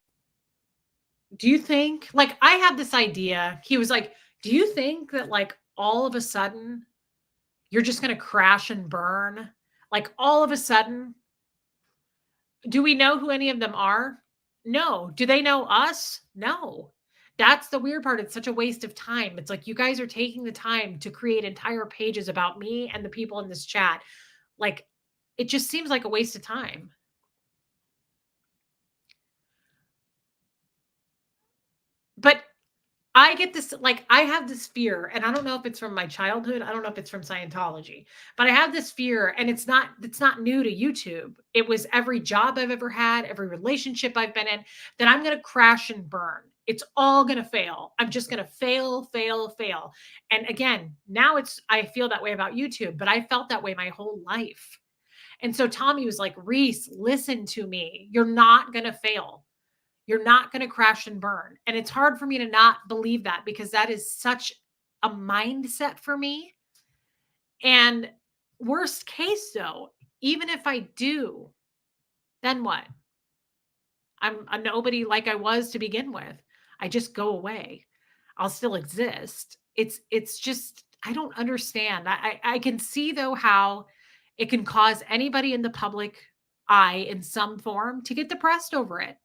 do you think, like, I have this idea. He was like, do you think that like all of a sudden you're just going to crash and burn? Like all of a sudden, do we know who any of them are? No. Do they know us? No. That's the weird part. It's such a waste of time. It's like you guys are taking the time to create entire pages about me and the people in this chat. Like, it just seems like a waste of time. But I get this, like, I have this fear, and I don't know if it's from my childhood. I don't know if it's from Scientology, but I have this fear, and it's not new to YouTube. It was every job I've ever had, every relationship I've been in, that I'm going to crash and burn. It's all going to fail. I'm just going to fail, fail, fail. And again, now I feel that way about YouTube, but I felt that way my whole life. And so Tommy was like, Reese, listen to me. You're not going to fail. You're not going to crash and burn. And it's hard for me to not believe that, because that is such a mindset for me. And worst case, though, even if I do, then what? I'm a nobody like I was to begin with. I just go away. I'll still exist. It's just, I don't understand. I can see though how it can cause anybody in the public eye in some form to get depressed over it.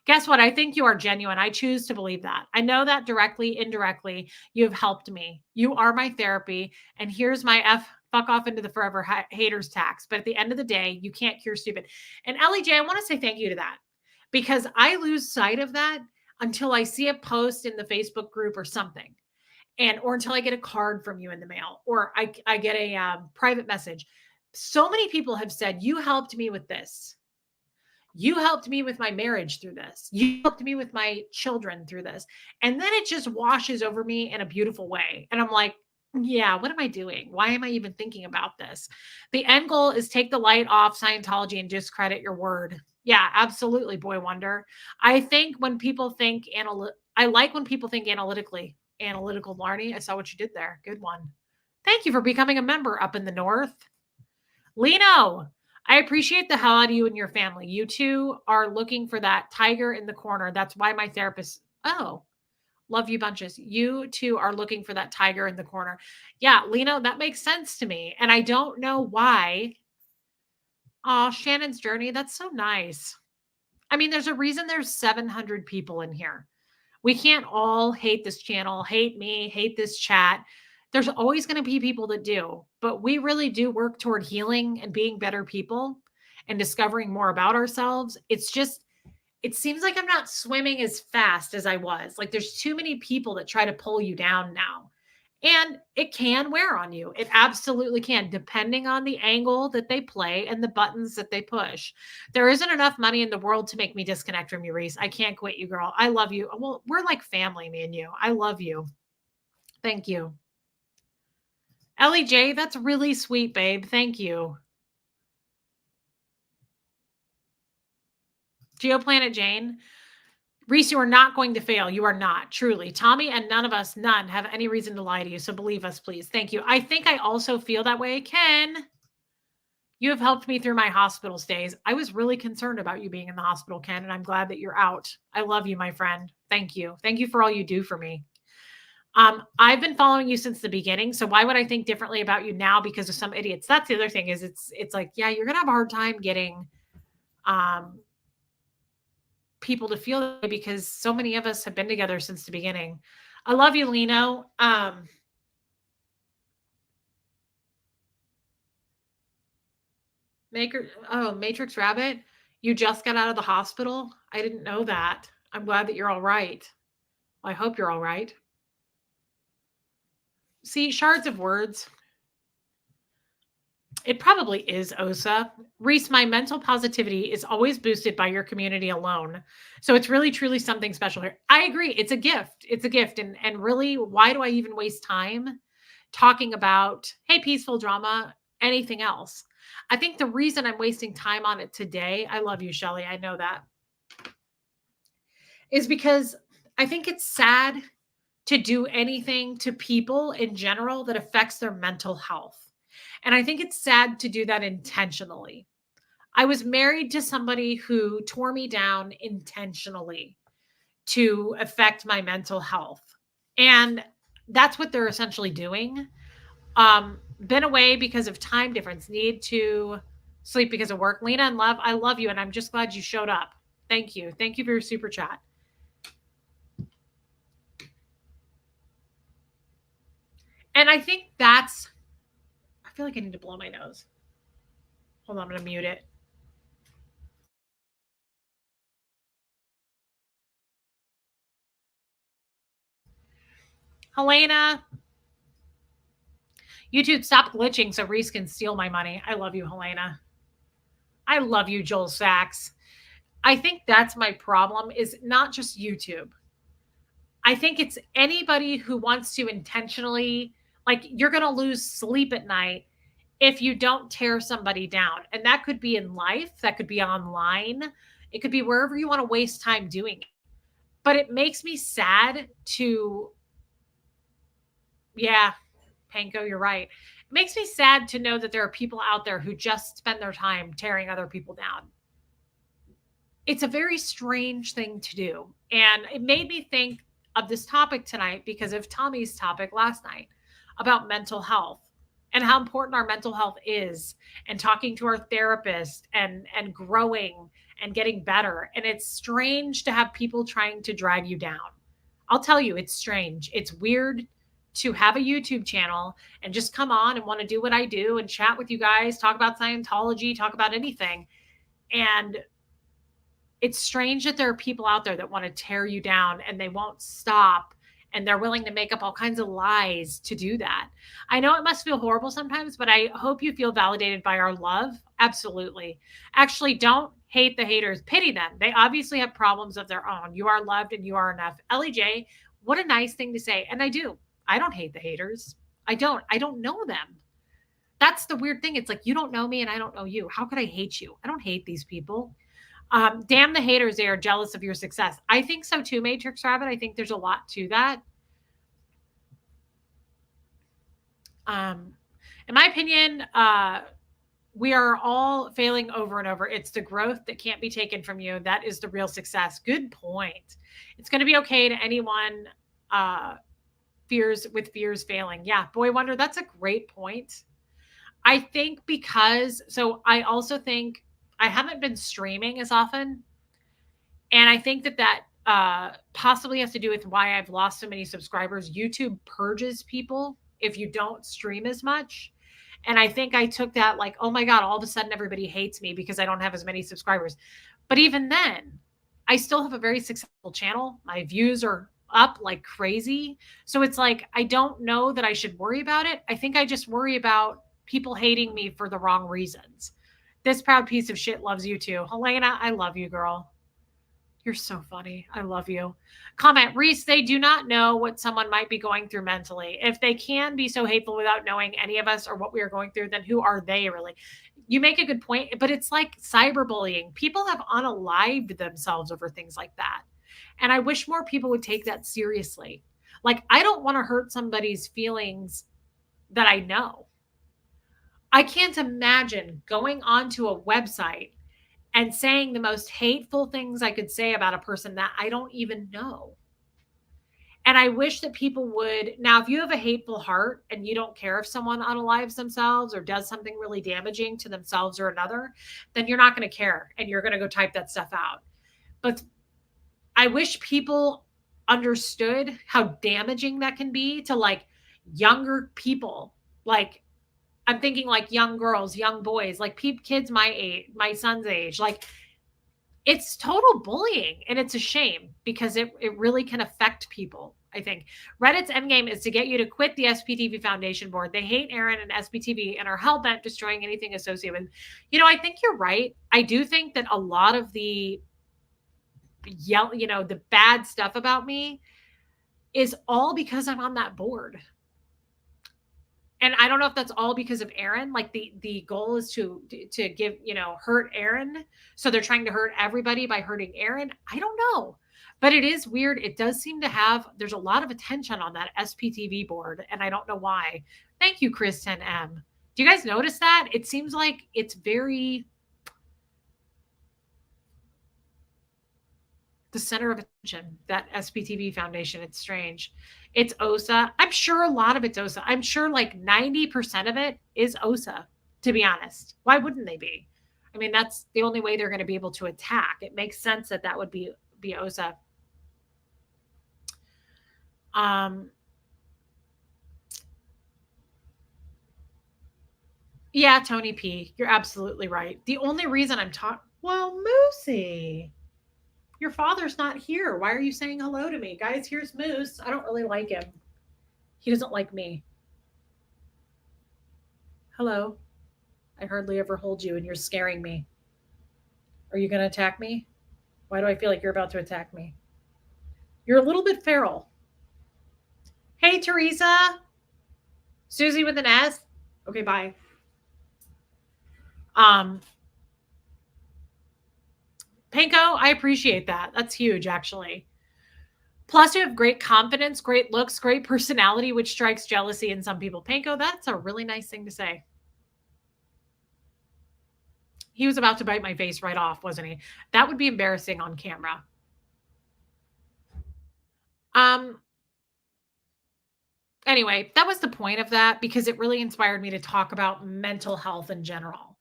Guess what? I think you are genuine. I choose to believe that. I know that directly, indirectly, you have helped me. You are my therapy. And here's my fuck off into the forever haters tax. But at the end of the day, you can't cure stupid. And Ellie J, I want to say thank you to that, because I lose sight of that until I see a post in the Facebook group or something. Or until I get a card from you in the mail, or I get a private message. So many people have said, you helped me with this. You helped me with my marriage through this. You helped me with my children through this. And then it just washes over me in a beautiful way. And I'm like, yeah, what am I doing? Why am I even thinking about this? The end goal is take the light off Scientology and discredit your word. Yeah, absolutely, Boy Wonder. I think when people think I like when people think analytically. Analytical Larny, I saw what you did there. Good one. Thank you for becoming a member up in the north. Lino, I appreciate the hell out of you and your family. You two are looking for that tiger in the corner. That's why my therapist, oh, love you bunches. You two are looking for that tiger in the corner. Yeah, Lino, that makes sense to me. And I don't know why. Oh, Shannon's journey. That's so nice. I mean, there's a reason there's 700 people in here. We can't all hate this channel, hate me, hate this chat. There's always going to be people that do, but we really do work toward healing and being better people and discovering more about ourselves. It's just, it seems like I'm not swimming as fast as I was. Like there's too many people that try to pull you down now. And it can wear on you. It absolutely can, depending on the angle that they play and the buttons that they push. There isn't enough money in the world to make me disconnect from you, Reese. I can't quit you, girl. I love you. Well, we're like family, me and you. I love you. Thank you. Ellie J, that's really sweet, babe. Thank you. Geoplanet Jane. Reese, you are not going to fail. You are not, truly. Tommy and none of us, none, have any reason to lie to you. So believe us, please. Thank you. I think I also feel that way. Ken, you have helped me through my hospital stays. I was really concerned about you being in the hospital, Ken, and I'm glad that you're out. I love you, my friend. Thank you. Thank you for all you do for me. I've been following you since the beginning. So why would I think differently about you now because of some idiots? That's the other thing is it's like, yeah, you're gonna have a hard time getting people to feel that way because so many of us have been together since the beginning. I love you, Lino. Matrix Rabbit, you just got out of the hospital. I didn't know that. I'm glad that you're all right. I hope you're all right. See, shards of words. It probably is Osa. Reese, my mental positivity is always boosted by your community alone. So it's really, truly something special here. I agree. It's a gift. It's a gift. And really, why do I even waste time talking about, hey, peaceful drama, anything else? I think the reason I'm wasting time on it today, I love you, Shelly. I know that, is because I think it's sad to do anything to people in general that affects their mental health. And I think it's sad to do that intentionally. I was married to somebody who tore me down intentionally to affect my mental health. And that's what they're essentially doing. Been away because of time difference, need to sleep because of work. Lena and Love, I love you. And I'm just glad you showed up. Thank you. Thank you for your super chat. And I think that's, I feel like I need to blow my nose. Hold on, I'm going to mute it. Helena, YouTube, stop glitching so Reese can steal my money. I love you, Helena. I love you, Joel Sachs. I think that's my problem, is not just YouTube. I think it's anybody who wants to intentionally, like, you're going to lose sleep at night if you don't tear somebody down. And that could be in life, that could be online, it could be wherever you want to waste time doing it. But it makes me sad to, yeah, Panko, you're right. It makes me sad to know that there are people out there who just spend their time tearing other people down. It's a very strange thing to do. And it made me think of this topic tonight because of Tommy's topic last night about mental health and how important our mental health is, and talking to our therapist and growing and getting better. And it's strange to have people trying to drag you down. I'll tell you, it's strange. It's weird to have a YouTube channel and just come on and want to do what I do and chat with you guys, talk about Scientology, talk about anything. And it's strange that there are people out there that want to tear you down and they won't stop, and they're willing to make up all kinds of lies to do that. I know it must feel horrible sometimes, but I hope you feel validated by our love. Absolutely. Actually, don't hate the haters, pity them. They obviously have problems of their own. You are loved and you are enough. Ellie J, what a nice thing to say. And I do. I don't hate the haters. I don't know them. That's the weird thing. It's like, you don't know me and I don't know you. How could I hate you? I don't hate these people. Damn the haters, they are jealous of your success. I think so too, Matrix Rabbit. I think there's a lot to that. In my opinion, we are all failing over and over. It's the growth that can't be taken from you. That is the real success. Good point. It's going to be okay to anyone fears failing. Yeah, boy wonder, that's a great point. I think because, so I also think I haven't been streaming as often. And I think that possibly has to do with why I've lost so many subscribers. YouTube purges people if you don't stream as much. And I think I took that like, oh my God, all of a sudden everybody hates me because I don't have as many subscribers. But even then, I still have a very successful channel. My views are up like crazy. So it's like, I don't know that I should worry about it. I think I just worry about people hating me for the wrong reasons. This proud piece of shit loves you too. Helena, I love you, girl. You're so funny. I love you. Comment, Reese, they do not know what someone might be going through mentally. If they can be so hateful without knowing any of us or what we are going through, then who are they really? You make a good point, but it's like cyberbullying. People have unalived themselves over things like that. And I wish more people would take that seriously. Like, I don't want to hurt somebody's feelings that I know. I can't imagine going onto a website and saying the most hateful things I could say about a person that I don't even know. And I wish that people would. Now, if you have a hateful heart and you don't care if someone unalives themselves or does something really damaging to themselves or another, then you're not going to care and you're going to go type that stuff out. But I wish people understood how damaging that can be to like younger people. Like, I'm thinking like young girls, young boys, like kids my age, my son's age. Like, it's total bullying, and it's a shame because it really can affect people. I think Reddit's endgame is to get you to quit the SPTV Foundation board. They hate Aaron and SPTV and are hell-bent destroying anything associated with. I think you're right. I do think that a lot of the the bad stuff about me is all because I'm on that board. And I don't know if that's all because of Aaron. Like, the goal is to give, hurt Aaron. So they're trying to hurt everybody by hurting Aaron. I don't know. But it is weird. It does seem to have, there's a lot of attention on that SPTV board. And I don't know why. Thank you, Chris 10M. Do you guys notice that? It seems like it's very the center of attention, that SPTV Foundation. It's strange. It's OSA. I'm sure a lot of it's OSA. I'm sure like 90% of it is OSA, to be honest. Why wouldn't they be? I mean, that's the only way they're going to be able to attack. It makes sense that that would be OSA. Yeah, Tony P. You're absolutely right. The only reason I'm talking, well, Moosey, your father's not here. Why are you saying hello to me? Guys, here's Moose. I don't really like him. He doesn't like me. Hello. I hardly ever hold you and you're scaring me. Are you going to attack me? Why do I feel like you're about to attack me? You're a little bit feral. Hey, Teresa. Susie with an S. Okay, bye. Um, Panko, I appreciate that. That's huge, actually. Plus, you have great confidence, great looks, great personality, which strikes jealousy in some people. Panko, that's a really nice thing to say. He was about to bite my face right off, wasn't he? That would be embarrassing on camera. Um, anyway, that was the point of that because it really inspired me to talk about mental health in general.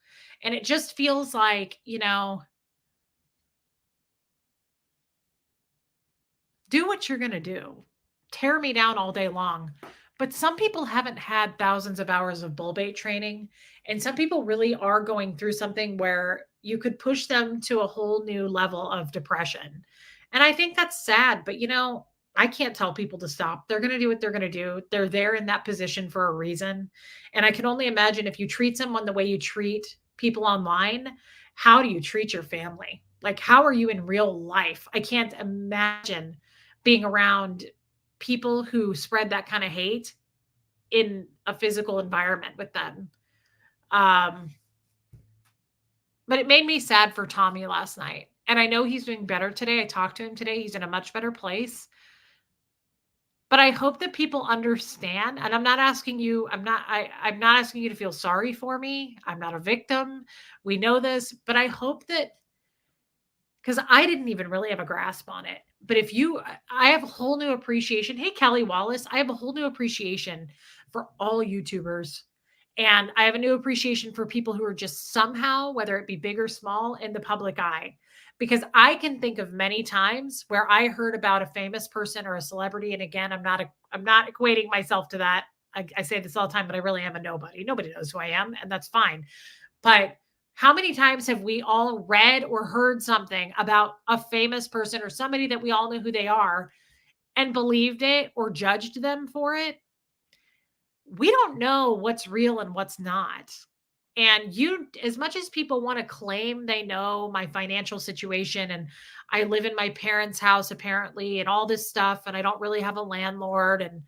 And it just feels like, do what you're going to do. Tear me down all day long. But some people haven't had thousands of hours of bull bait training. And some people really are going through something where you could push them to a whole new level of depression. And I think that's sad. But, I can't tell people to stop. They're going to do what they're going to do. They're there in that position for a reason. And I can only imagine if you treat someone the way you treat people online, how do you treat your family? Like, how are you in real life? I can't imagine being around people who spread that kind of hate in a physical environment with them. Um, but it made me sad for Tommy last night. And I know he's doing better today. I talked to him today. He's in a much better place. But I hope that people understand. And I'm not asking you, I'm not asking you to feel sorry for me. I'm not a victim. We know this, but I hope that because I didn't even really have a grasp on it. But if you, I have a whole new appreciation. Hey, Kelly Wallace, I have a whole new appreciation for all YouTubers. And I have a new appreciation for people who are just somehow, whether it be big or small, in the public eye. Because I can think of many times where I heard about a famous person or a celebrity. And again, I'm not equating myself to that. I say this all the time, but I really am a nobody. Nobody knows who I am, and that's fine. But how many times have we all read or heard something about a famous person or somebody that we all know who they are and believed it or judged them for it? We don't know what's real and what's not. And as much as people want to claim they know my financial situation and I live in my parents' house apparently and all this stuff, and I don't really have a landlord, and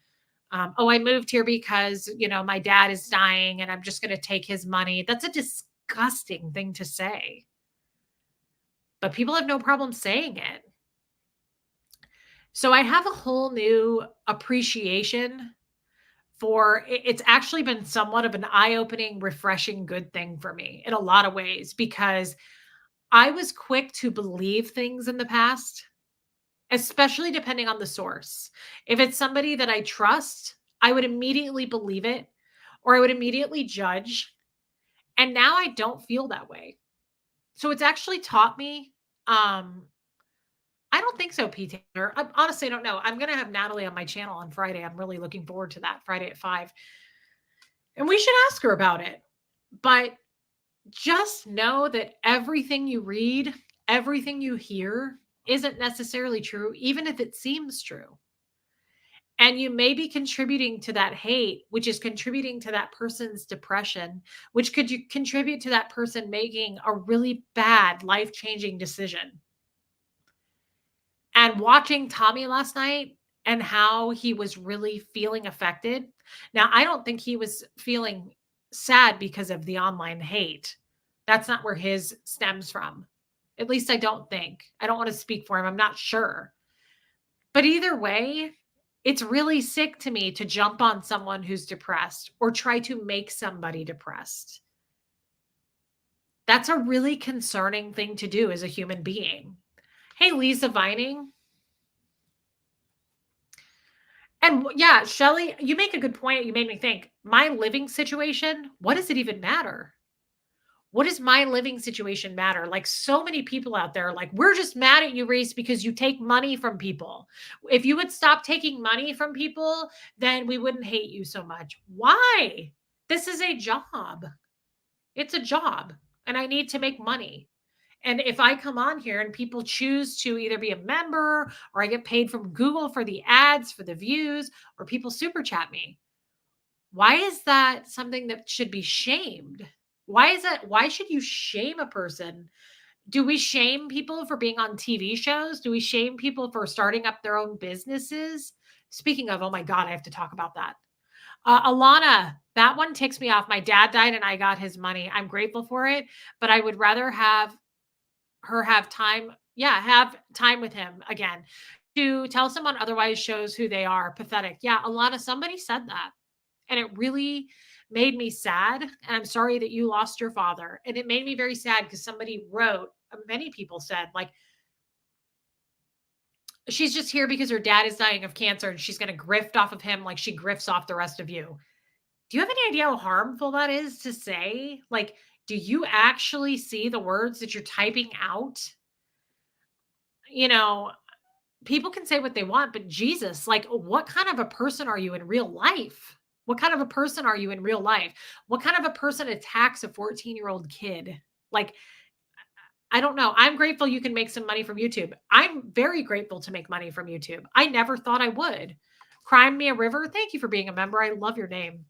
oh, I moved here because, my dad is dying and I'm just going to take his money. That's a disgusting thing to say. But people have no problem saying it. So I have a whole new appreciation for it's actually been somewhat of an eye-opening, refreshing, good thing for me in a lot of ways because I was quick to believe things in the past, especially depending on the source. If it's somebody that I trust, I would immediately believe it or I would immediately judge. And now I don't feel that way. So it's actually taught me. I don't think so, P. Taylor. I honestly don't know. I'm going to have Natalie on my channel on Friday. I'm really looking forward to that Friday at 5. And we should ask her about it. But just know that everything you read, everything you hear isn't necessarily true, even if it seems true. And you may be contributing to that hate, which is contributing to that person's depression, which could you contribute to that person making a really bad life-changing decision. And watching Tommy last night and how he was really feeling affected. Now, I don't think he was feeling sad because of the online hate. That's not where his stems from. At least I don't think. I don't want to speak for him. I'm not sure. But either way, it's really sick to me to jump on someone who's depressed or try to make somebody depressed. That's a really concerning thing to do as a human being. Hey, Lisa Vining. And yeah, Shelly, you make a good point. You made me think. My living situation, what does it even matter? What does my living situation matter? Like so many people out there, like, we're just mad at you, Reese, because you take money from people. If you would stop taking money from people, then we wouldn't hate you so much. Why? This is a job. It's a job and I need to make money. And if I come on here and people choose to either be a member or I get paid from Google for the ads, for the views, or people super chat me, why is that something that should be shamed? Why is that? Why should you shame a person? Do we shame people for being on TV shows? Do we shame people for starting up their own businesses? Speaking of, oh my God, I have to talk about that. Alana, that one ticks me off. My dad died and I got his money. I'm grateful for it, but I would rather have her have time. Yeah, have time with him again. To tell someone otherwise shows who they are. Pathetic. Yeah, Alana, somebody said that. And it really made me sad. And I'm sorry that you lost your father. And it made me very sad because somebody wrote, many people said, like, she's just here because her dad is dying of cancer and she's going to grift off of him like she grifts off the rest of you. Do you have any idea how harmful that is to say? Like, do you actually see the words that you're typing out? You know, people can say what they want, but Jesus, like, what kind of a person are you in real life? What kind of a person are you in real life? What kind of a person attacks a 14-year-old kid? Like, I don't know. I'm grateful you can make some money from YouTube. I'm very grateful to make money from YouTube. I never thought I would. Crime Me a River, thank you for being a member. I love your name.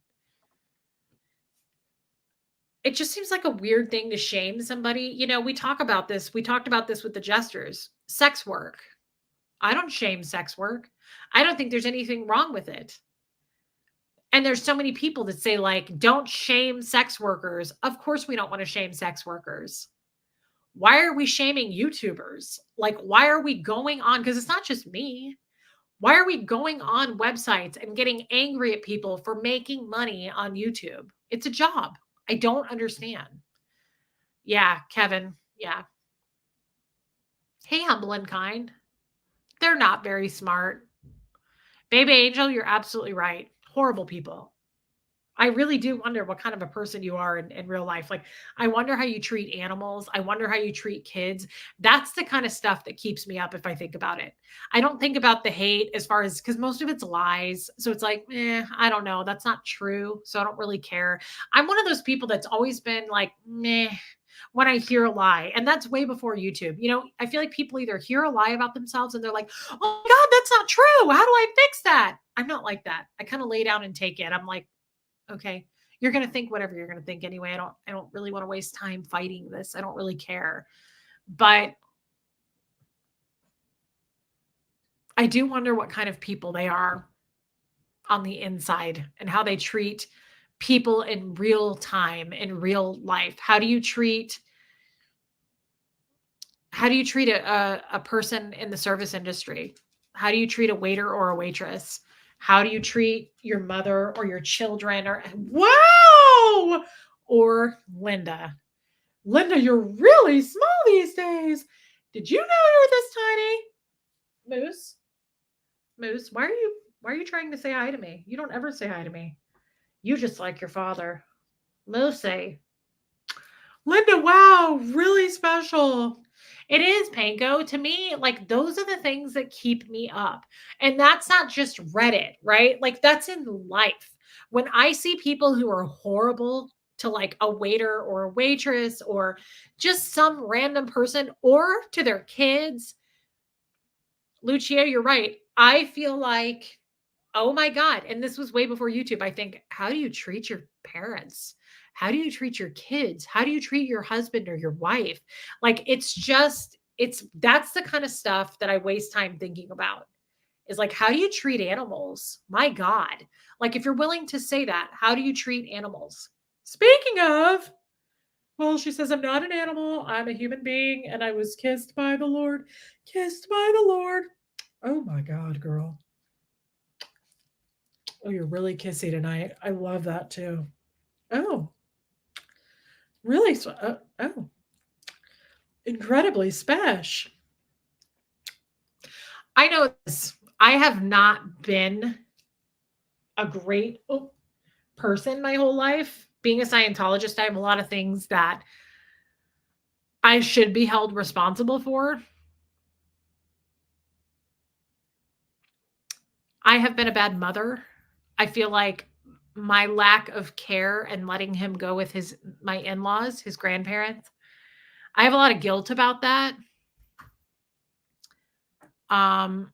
It just seems like a weird thing to shame somebody. We talk about this. We talked about this with the jesters. Sex work. I don't shame sex work. I don't think there's anything wrong with it. And there's so many people that say, like, don't shame sex workers. Of course, we don't want to shame sex workers. Why are we shaming YouTubers? Like, why are we going on? Because it's not just me. Why are we going on websites and getting angry at people for making money on YouTube? It's a job. I don't understand. Yeah, Kevin. Yeah. Hey, humble and kind. They're not very smart. Baby Angel, you're absolutely right. Horrible people. I really do wonder what kind of a person you are in real life. Like, I wonder how you treat animals. I wonder how you treat kids. That's the kind of stuff that keeps me up if I think about it. I don't think about the hate as far as because most of it's lies. So it's like, I don't know. That's not true. So I don't really care. I'm one of those people that's always been like, meh, when I hear a lie. And that's way before YouTube. I feel like people either hear a lie about themselves and they're like, oh my God, that's not true. How do I fix that? I'm not like that. I kind of lay down and take it. I'm like, okay, you're going to think whatever you're going to think anyway. I don't really want to waste time fighting this. I don't really care. But I do wonder what kind of people they are on the inside and how they treat people in real time, in real life. How do you treat a person in the service industry? How do you treat a waiter or a waitress? How do you treat your mother or your children or wow or Linda? Linda, you're really small these days. Did you know you're this tiny? Moose, why are you trying to say hi to me? You don't ever say hi to me. You just like your father. Moose, Linda, wow, really special. It is, Panko. To me, like, those are the things that keep me up. And that's not just Reddit, right? Like, that's in life. When I see people who are horrible to like a waiter or a waitress or just some random person or to their kids, Lucia, you're right. I feel like, oh my God. And this was way before YouTube. I think, how do you treat your parents? How do you treat your kids? How do you treat your husband or your wife? Like, that's the kind of stuff that I waste time thinking about is like, how do you treat animals? My God. Like, if you're willing to say that, how do you treat animals? Speaking of, well, she says, I'm not an animal. I'm a human being and I was kissed by the Lord. Kissed by the Lord. Oh my God, girl. Oh, you're really kissy tonight. I love that too. Oh, really? Oh, incredibly special. I know this. I have not been a great person my whole life. Being a Scientologist, I have a lot of things that I should be held responsible for. I have been a bad mother. I feel like my lack of care and letting him go with my in-laws, his grandparents. I have a lot of guilt about that. Um,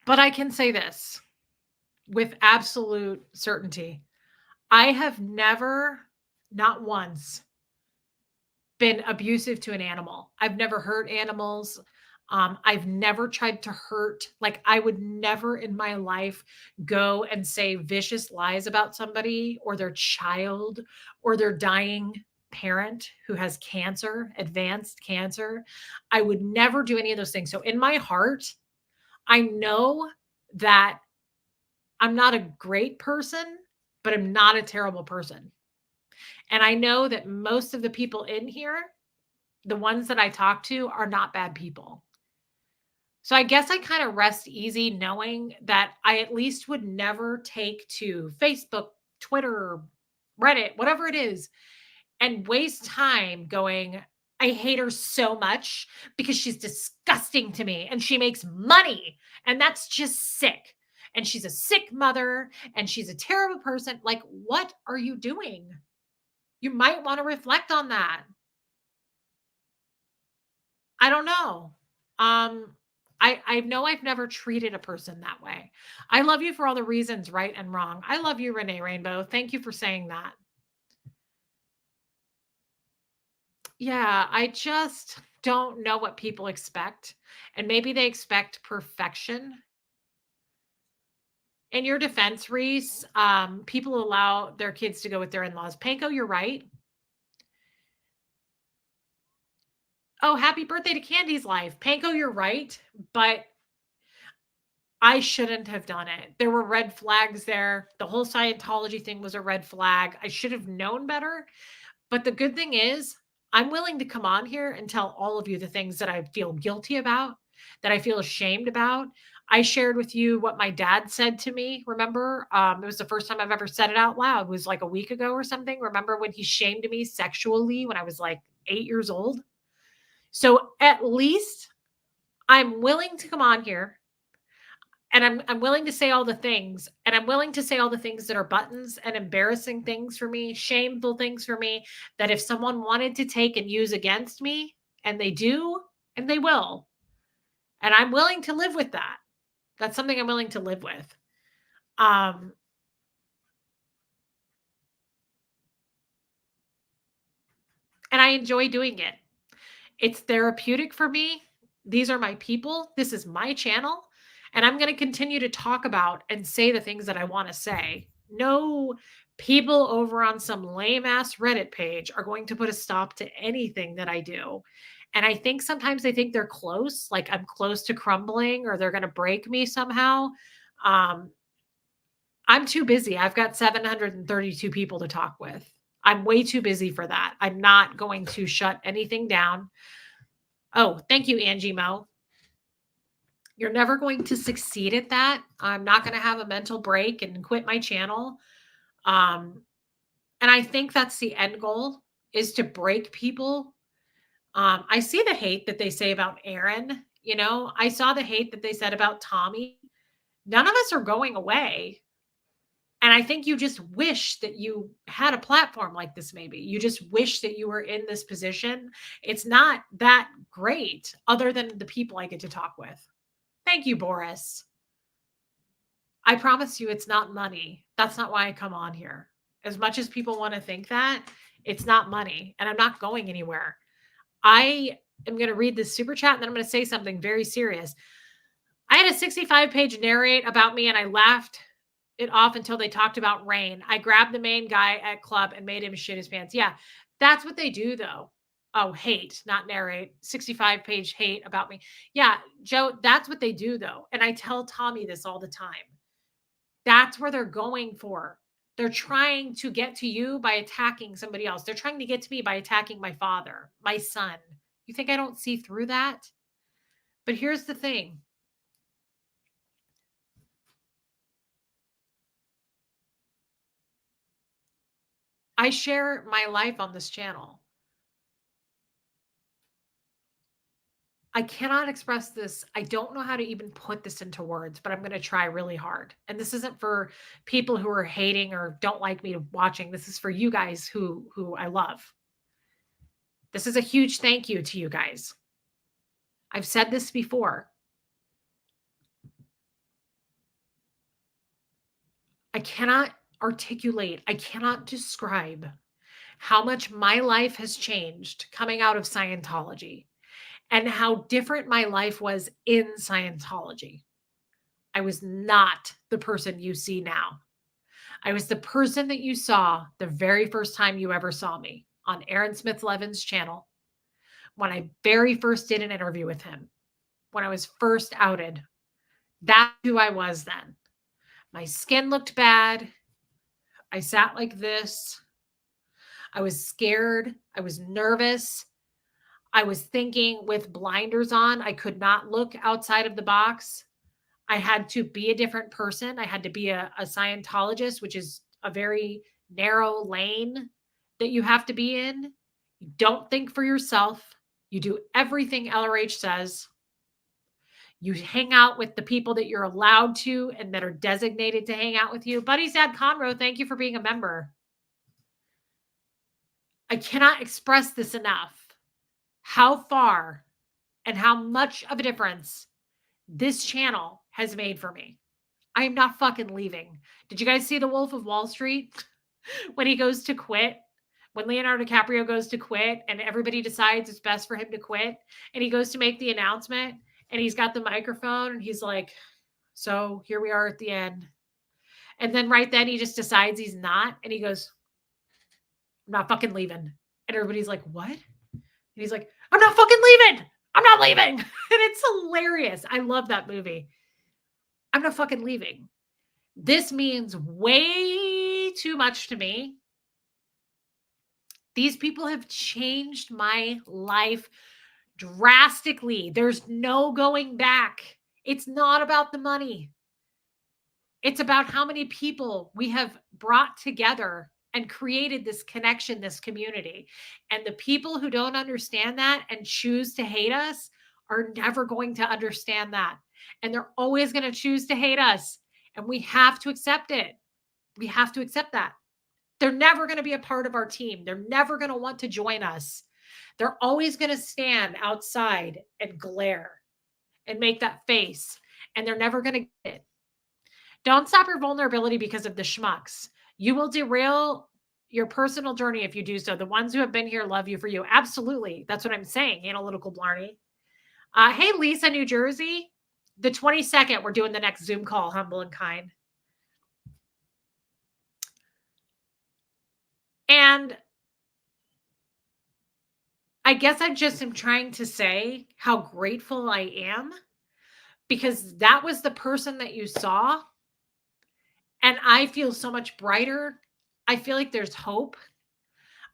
but I can say this with absolute certainty. I have never, not once, been abusive to an animal. I've never hurt animals. I've never tried to hurt. Like, I would never in my life go and say vicious lies about somebody or their child or their dying parent who has cancer, advanced cancer. I would never do any of those things. So in my heart, I know that I'm not a great person, but I'm not a terrible person. And I know that most of the people in here, the ones that I talk to, are not bad people. So I guess I kind of rest easy knowing that I at least would never take to Facebook, Twitter, Reddit, whatever it is, and waste time going, I hate her so much because she's disgusting to me and she makes money. And that's just sick. And she's a sick mother and she's a terrible person. Like, what are you doing? You might want to reflect on that. I don't know. I know I've never treated a person that way. I love you for all the reasons, right and wrong. I love you, Renee Rainbow. Thank you for saying that. Yeah, I just don't know what people expect. And maybe they expect perfection. In your defense, Reese, people allow their kids to go with their in-laws. Panko, you're right. Oh, happy birthday to Candy's life. Panko, you're right. But I shouldn't have done it. There were red flags there. The whole Scientology thing was a red flag. I should have known better. But the good thing is, I'm willing to come on here and tell all of you the things that I feel guilty about, that I feel ashamed about. I shared with you what my dad said to me. Remember, it was the first time I've ever said it out loud. It was like a week ago or something. Remember when he shamed me sexually when I was like 8 years old? So at least I'm willing to come on here and I'm willing to say all the things, and I'm willing to say all the things that are buttons and embarrassing things for me, shameful things for me, that if someone wanted to take and use against me, and they do, and they will, and I'm willing to live with that. That's something I'm willing to live with. Um, and I enjoy doing it. It's therapeutic for me. These are my people. This is my channel. And I'm going to continue to talk about and say the things that I want to say. No people over on some lame ass Reddit page are going to put a stop to anything that I do. And I think sometimes they think they're close, like I'm close to crumbling or they're going to break me somehow. Um, I'm too busy. I've got 732 people to talk with. I'm way too busy for that. I'm not going to shut anything down. Oh, thank you, Angie Mo. You're never going to succeed at that. I'm not going to have a mental break and quit my channel. Um, and I think that's the end goal, is to break people. I see the hate that they say about Aaron. You know, I saw the hate that they said about Tommy. None of us are going away. And I think you just wish that you had a platform like this, maybe. You just wish that you were in this position. It's not that great other than the people I get to talk with. Thank you, Boris. I promise you it's not money. That's not why I come on here. As much as people want to think that, it's not money, and I'm not going anywhere. I am going to read this super chat and then I'm going to say something very serious. I had a 65-page narrate about me and I laughed it off until they talked about rain. I grabbed the main guy at club and made him shit his pants. Yeah, that's what they do though. Oh, hate, not narrate. 65-page hate about me. Yeah, Joe, that's what they do though. And I tell Tommy this all the time. That's where they're going for. They're trying to get to you by attacking somebody else. They're trying to get to me by attacking my father, my son. You think I don't see through that? But here's the thing. I share my life on this channel. I cannot express this. I don't know how to even put this into words, but I'm going to try really hard. And this isn't for people who are hating or don't like me watching. This is for you guys who I love. This is a huge thank you to you guys. I've said this before. I cannot articulate, I cannot describe how much my life has changed coming out of Scientology and how different my life was in Scientology. I was not the person you see now. I was the person that you saw the very first time you ever saw me on Aaron Smith Levin's channel when I very first did an interview with him, when I was first outed. That's who I was then. My skin looked bad. I sat like this. I was scared. I was nervous. I was thinking with blinders on. I could not look outside of the box. I had to be a different person. I had to be a Scientologist, which is a very narrow lane that you have to be in. You don't think for yourself. You do everything LRH says. You hang out with the people that you're allowed to and that are designated to hang out with you. Buddy Sad Conroe, thank you for being a member. I cannot express this enough. How far and how much of a difference this channel has made for me. I am not fucking leaving. Did you guys see The Wolf of Wall Street? When he goes to quit, when Leonardo DiCaprio goes to quit and everybody decides it's best for him to quit, and he goes to make the announcement and he's got the microphone and he's like, so here we are at the end. And then right then he just decides he's not. And he goes, I'm not fucking leaving. And everybody's like, what? And he's like, I'm not fucking leaving. I'm not leaving. And it's hilarious. I love that movie. I'm not fucking leaving. This means way too much to me. These people have changed my life drastically. There's no going back. It's not about the money. It's about how many people we have brought together and created this connection, this community. And the people who don't understand that and choose to hate us are never going to understand that. And they're always going to choose to hate us. And we have to accept it. We have to accept that. They're never going to be a part of our team. They're never going to want to join us. They're always going to stand outside and glare and make that face. And they're never going to get it. Don't stop your vulnerability because of the schmucks. You will derail your personal journey if you do so. The ones who have been here love you for you. Absolutely. That's what I'm saying. Analytical Blarney. Hey, Lisa, New Jersey. The 22nd, we're doing the next Zoom call, Humble and Kind. And I guess I just am trying to say how grateful I am because that was the person that you saw. And I feel so much brighter. I feel like there's hope.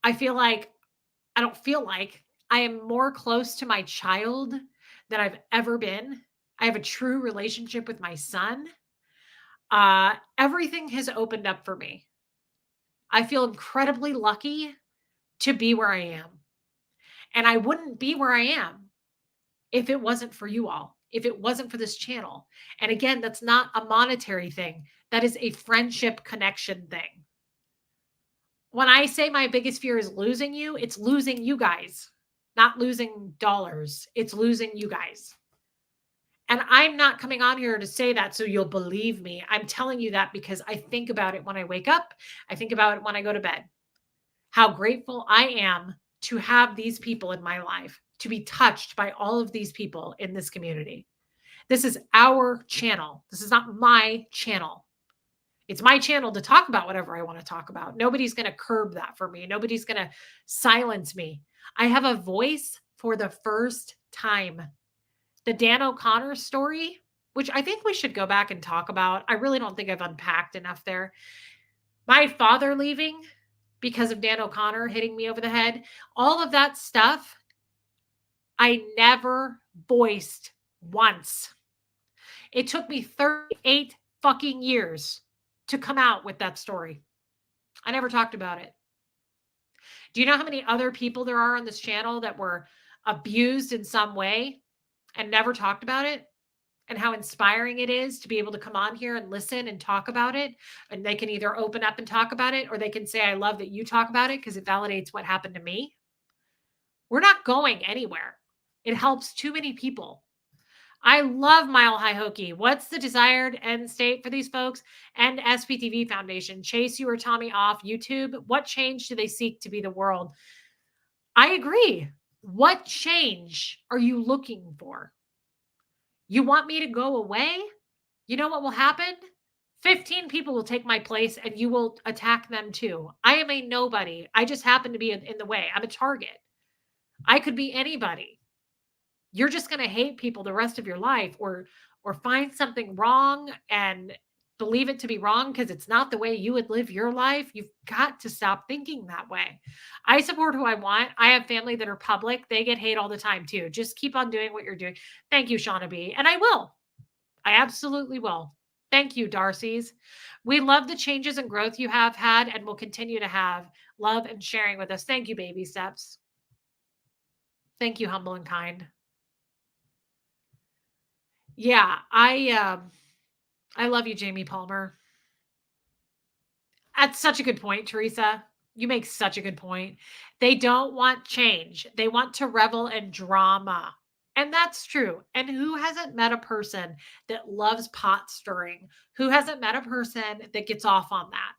I don't feel like I am more close to my child than I've ever been. I have a true relationship with my son. Everything has opened up for me. I feel incredibly lucky to be where I am. And I wouldn't be where I am if it wasn't for you all, if it wasn't for this channel. And again, that's not a monetary thing. That is a friendship connection thing. When I say my biggest fear is losing you, it's losing you guys, not losing dollars. It's losing you guys. And I'm not coming on here to say that so you'll believe me. I'm telling you that because I think about it when I wake up. I think about it when I go to bed. How grateful I am to have these people in my life, to be touched by all of these people in this community. This is our channel. This is not my channel. It's my channel to talk about whatever I want to talk about. Nobody's going to curb that for me. Nobody's going to silence me. I have a voice for the first time. The Dan O'Connor story, which I think we should go back and talk about. I really don't think I've unpacked enough there. My father leaving because of Dan O'Connor hitting me over the head, all of that stuff, I never voiced once. It took me 38 fucking years to come out with that story. I never talked about it. Do you know how many other people there are on this channel that were abused in some way? and never talked about it, and how inspiring it is to be able to come on here and listen and talk about it. And they can either open up and talk about it, or they can say, I love that you talk about it because it validates what happened to me. We're not going anywhere. It helps too many people. I love Mile High Hokey. What's the desired end state for these folks? And SPTV Foundation. Chase you or Tommy off YouTube. What change do they seek to be the world? I agree. What change are you looking for? You want me to go away? You know what will happen? 15 people will take my place and you will attack them too. I am a nobody. I just happen to be in the way. I'm a target. I could be anybody. You're just going to hate people the rest of your life, or find something wrong and believe it to be wrong because it's not the way you would live your life. You've got to stop thinking that way. I support who I want. I have family that are public. They get hate all the time too. Just keep on doing what you're doing. Thank you, Shauna B. And I will. I absolutely will. Thank you, Darcy's. We love the changes and growth you have had and will continue to have. Love and sharing with us. Thank you, baby steps. Thank you, humble and kind. Yeah, I love you, Jamie Palmer. That's such a good point, Teresa. You make such a good point. They don't want change. They want to revel in drama. And that's true. And who hasn't met a person that loves pot stirring? Who hasn't met a person that gets off on that?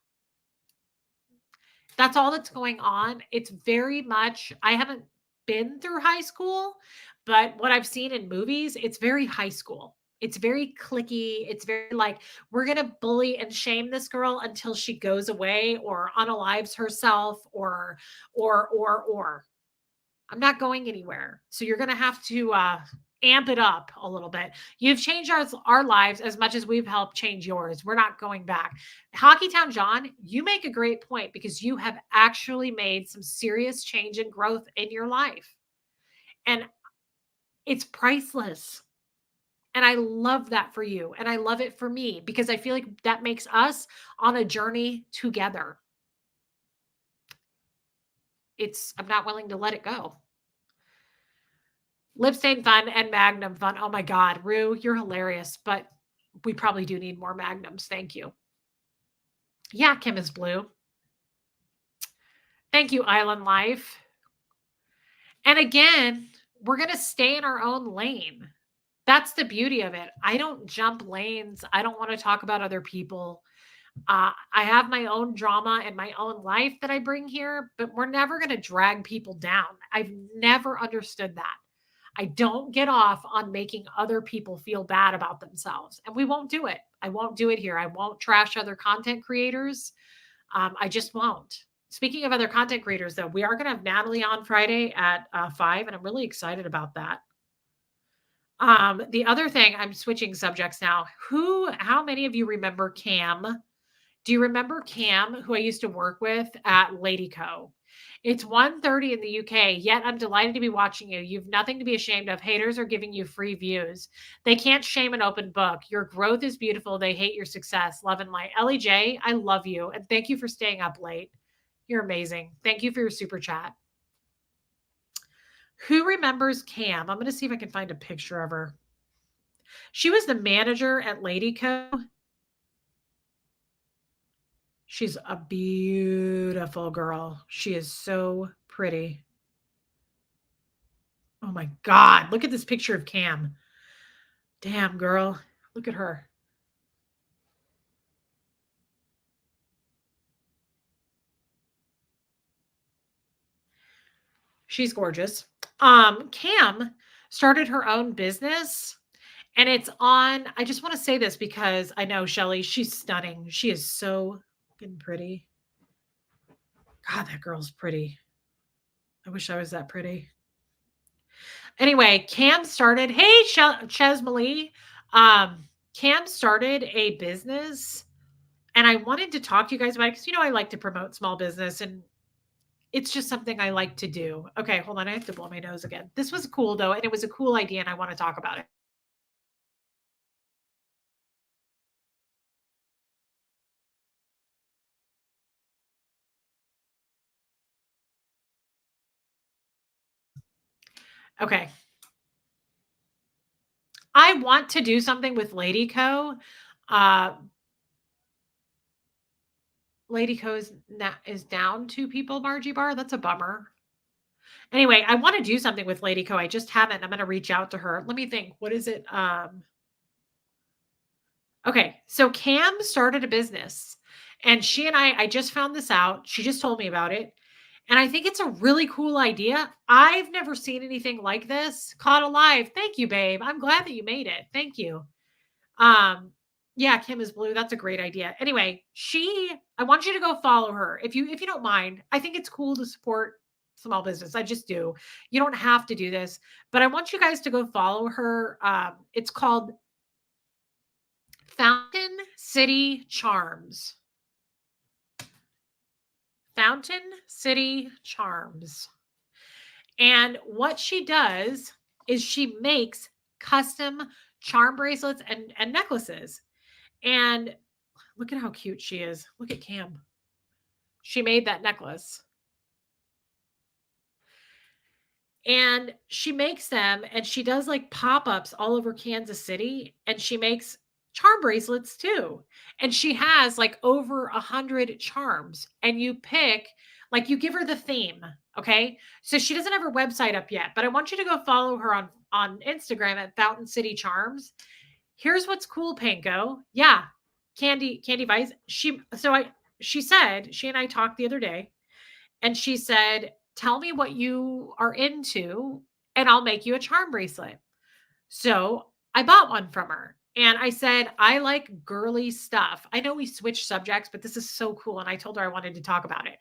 That's all that's going on. It's very much, I haven't been through high school, but what I've seen in movies, it's very high school. It's very clicky. It's very like, we're going to bully and shame this girl until she goes away or unalives herself or. I'm not going anywhere. So you're going to have to amp it up a little bit. You've changed our lives as much as we've helped change yours. We're not going back. Hockeytown John, you make a great point because you have actually made some serious change and growth in your life. And it's priceless. And I love that for you. And I love it for me because I feel like that makes us on a journey together. I'm not willing to let it go. Lip stain fun and Magnum fun. Oh my God, Rue, you're hilarious, but we probably do need more Magnums. Thank you. Yeah, Kim is blue. Thank you, Island Life. And again, we're going to stay in our own lane. That's the beauty of it. I don't jump lanes. I don't want to talk about other people. I have my own drama and my own life that I bring here, but we're never going to drag people down. I've never understood that. I don't get off on making other people feel bad about themselves. And we won't do it. I won't do it here. I won't trash other content creators. I just won't. Speaking of other content creators, though, we are going to have Natalie on Friday at 5, and I'm really excited about that. The other thing, I'm switching subjects now. How many of you remember Cam? Do you remember Cam, who I used to work with at Ladyco? It's 1:30 in the UK, yet I'm delighted to be watching you. You've nothing to be ashamed of. Haters are giving you free views. They can't shame an open book. Your growth is beautiful. They hate your success. Love and light. Ellie J, I love you. And thank you for staying up late. You're amazing. Thank you for your super chat. Who remembers Cam? I'm going to see if I can find a picture of her. She was the manager at Ladyco. She's a beautiful girl. She is so pretty. Oh my God. Look at this picture of Cam. Damn, girl. Look at her. She's gorgeous. Cam started her own business and it's on. I just want to say this because I know Shelly, she's stunning. She is so fucking pretty. God, that girl's pretty. I wish I was that pretty. Anyway, Cam started, hey, Chesmalie. Cam started a business and I wanted to talk to you guys about it because, I like to promote small business and it's just something I like to do. Okay, hold on. I have to blow my nose again. This was cool though. And it was a cool idea and I want to talk about it. Okay. I want to do something with Lady Co. Uh, Lady Co is down 2 people, Margie Bar. That's a bummer. Anyway, I want to do something with Lady Co. I just haven't. I'm going to reach out to her. Let me think. What is it? Okay, so Cam started a business, and she and I just found this out. She just told me about it. And I think it's a really cool idea. I've never seen anything like this. Caught alive. Thank you, babe. I'm glad that you made it. Thank you. Um, yeah, Kim is blue. That's a great idea. Anyway, I want you to go follow her if you don't mind. I think it's cool to support small business. I just do. You don't have to do this, but I want you guys to go follow her. It's called Fountain City Charms. Fountain City Charms. And what she does is she makes custom charm bracelets and necklaces. And look at how cute she is. Look at Cam. She made that necklace. And she makes them and she does like pop-ups all over Kansas City and she makes charm bracelets too. And she has like over 100 charms and you pick like you give her the theme, okay? So she doesn't have her website up yet, but I want you to go follow her on Instagram at Fountain City Charms. Here's what's cool, Panko. Yeah. Candy Vice. She said, she and I talked the other day and she said, "Tell me what you are into and I'll make you a charm bracelet." So I bought one from her and I said, "I like girly stuff." I know we switched subjects, but this is so cool. And I told her I wanted to talk about it.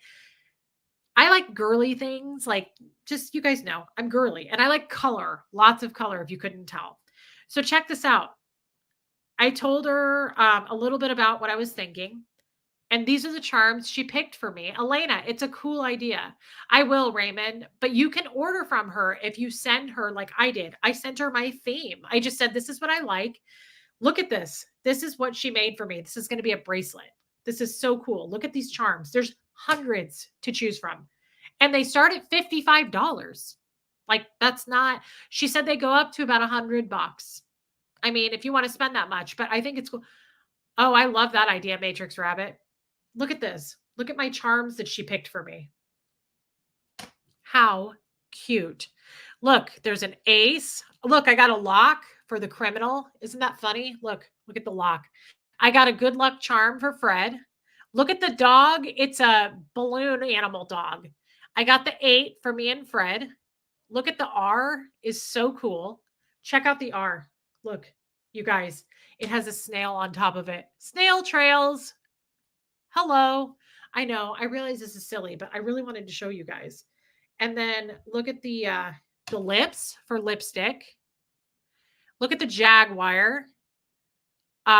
I like girly things, like just you guys know I'm girly and I like color, lots of color if you couldn't tell. So check this out. I told her a little bit about what I was thinking. And these are the charms she picked for me. Elena, it's a cool idea. I will, Raymond, but you can order from her if you send her like I did. I sent her my theme. I just said, this is what I like. Look at this. This is what she made for me. This is going to be a bracelet. This is so cool. Look at these charms. There's hundreds to choose from. And they start at $55. Like that's not, she said they go up to about $100. I mean, if you want to spend that much, but I think it's cool. Oh, I love that idea, Matrix Rabbit. Look at this. Look at my charms that she picked for me. How cute. Look, there's an ace. Look, I got a lock for the criminal. Isn't that funny? Look at the lock. I got a good luck charm for Fred. Look at the dog. It's a balloon animal dog. I got the 8 for me and Fred. Look at the R is so cool. Check out the R. Look, you guys, it has a snail on top of it. Snail trails. Hello. I know. I realize this is silly, but I really wanted to show you guys. And then look at the lips for lipstick. Look at the jaguar.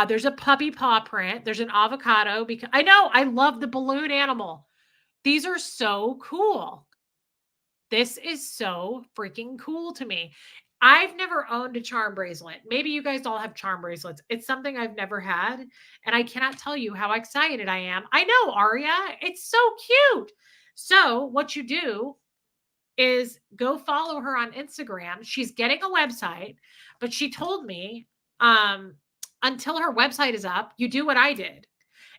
There's a puppy paw print. There's an avocado because I know I love the balloon animal. These are so cool. This is so freaking cool to me. I've never owned a charm bracelet. Maybe you guys all have charm bracelets. It's something I've never had. And I cannot tell you how excited I am. I know, Aria. It's so cute. So, what you do is go follow her on Instagram. She's getting a website, but she told me until her website is up, you do what I did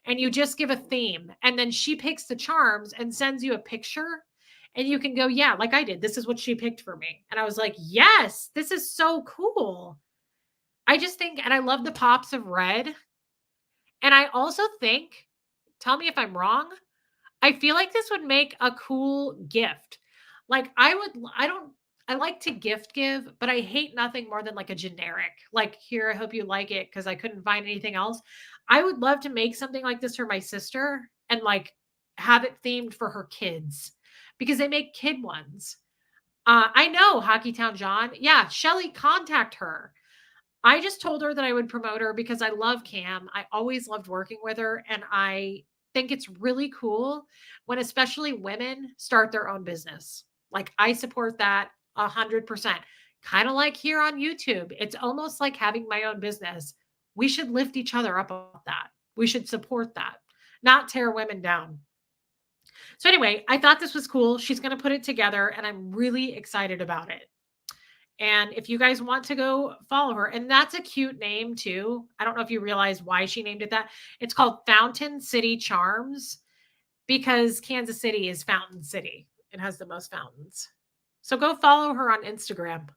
and you just give a theme. And then she picks the charms and sends you a picture and you can go, yeah, like I did. This is what she picked for me. And I was like, yes, this is so cool. I just think, and I love the pops of red. And I also think, tell me if I'm wrong, I feel like this would make a cool gift. Like I like to gift give, but I hate nothing more than like a generic. Like here, I hope you like it because I couldn't find anything else. I would love to make something like this for my sister and like have it themed for her kids because they make kid ones. I know Hockey Town John. Yeah, Shelly, contact her. I just told her that I would promote her because I love Cam. I always loved working with her. And I think it's really cool when especially women start their own business. Like I support that 100%. Kind of like here on YouTube. It's almost like having my own business. We should lift each other up about that. We should support that, not tear women down. So anyway, I thought this was cool. She's going to put it together and I'm really excited about it. And if you guys want to go follow her, and that's a cute name too. I don't know if you realize why she named it that. It's called Fountain City Charms because Kansas City is Fountain City. It has the most fountains. So go follow her on Instagram.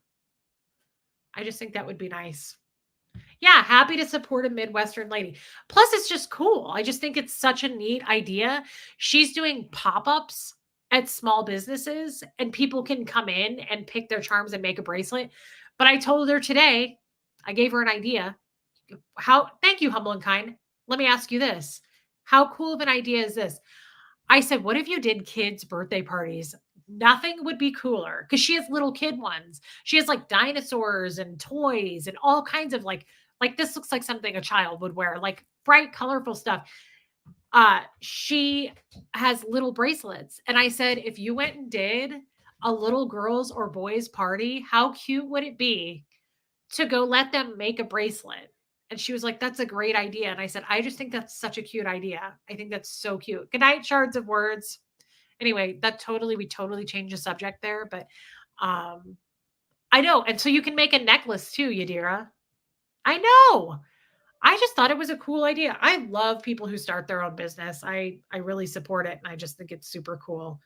I just think that would be nice. Yeah, happy to support a Midwestern lady. Plus, it's just cool. I just think it's such a neat idea. She's doing pop ups at small businesses, and people can come in and pick their charms and make a bracelet. But I told her today, I gave her an idea. Thank you, humble and kind. Let me ask you this. How cool of an idea is this? I said, what if you did kids' birthday parties? Nothing would be cooler because she has little kid ones. She has like dinosaurs and toys and all kinds of like this looks like something a child would wear, like bright, colorful stuff. She has little bracelets. And I said, if you went and did a little girls or boys party, how cute would it be to go let them make a bracelet? And she was like, that's a great idea. And I said, I just think that's such a cute idea. I think that's so cute. Good night, shards of words. Anyway, we totally changed the subject there, but I know. And so you can make a necklace too, Yadira. I know. I just thought it was a cool idea. I love people who start their own business. I really support it and I just think it's super cool.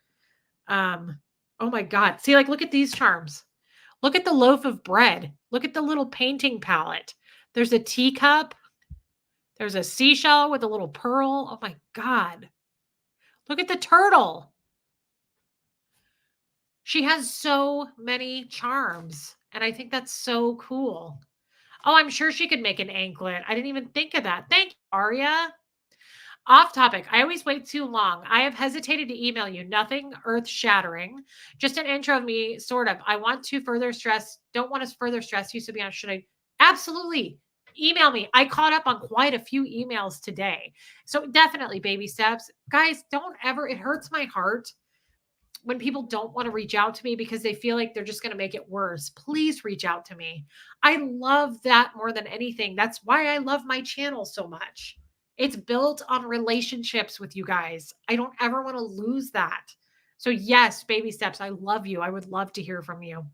Oh my God. See, like look at these charms. Look at the loaf of bread. Look at the little painting palette. There's a teacup. There's a seashell with a little pearl. Oh my God. Look at the turtle. She has so many charms. And I think that's so cool. Oh, I'm sure she could make an anklet. I didn't even think of that. Thank you, Aria. Off topic. I always wait too long. I have hesitated to email you. Nothing earth shattering. Just an intro of me, sort of. I want to further stress, don't want to further stress you. So, be honest, should I? Absolutely. Email me. I caught up on quite a few emails today. So, definitely baby steps. Guys, don't ever, it hurts my heart when people don't want to reach out to me because they feel like they're just going to make it worse. Please reach out to me. I love that more than anything. That's why I love my channel so much. It's built on relationships with you guys. I don't ever want to lose that. So yes, baby steps. I love you. I would love to hear from you.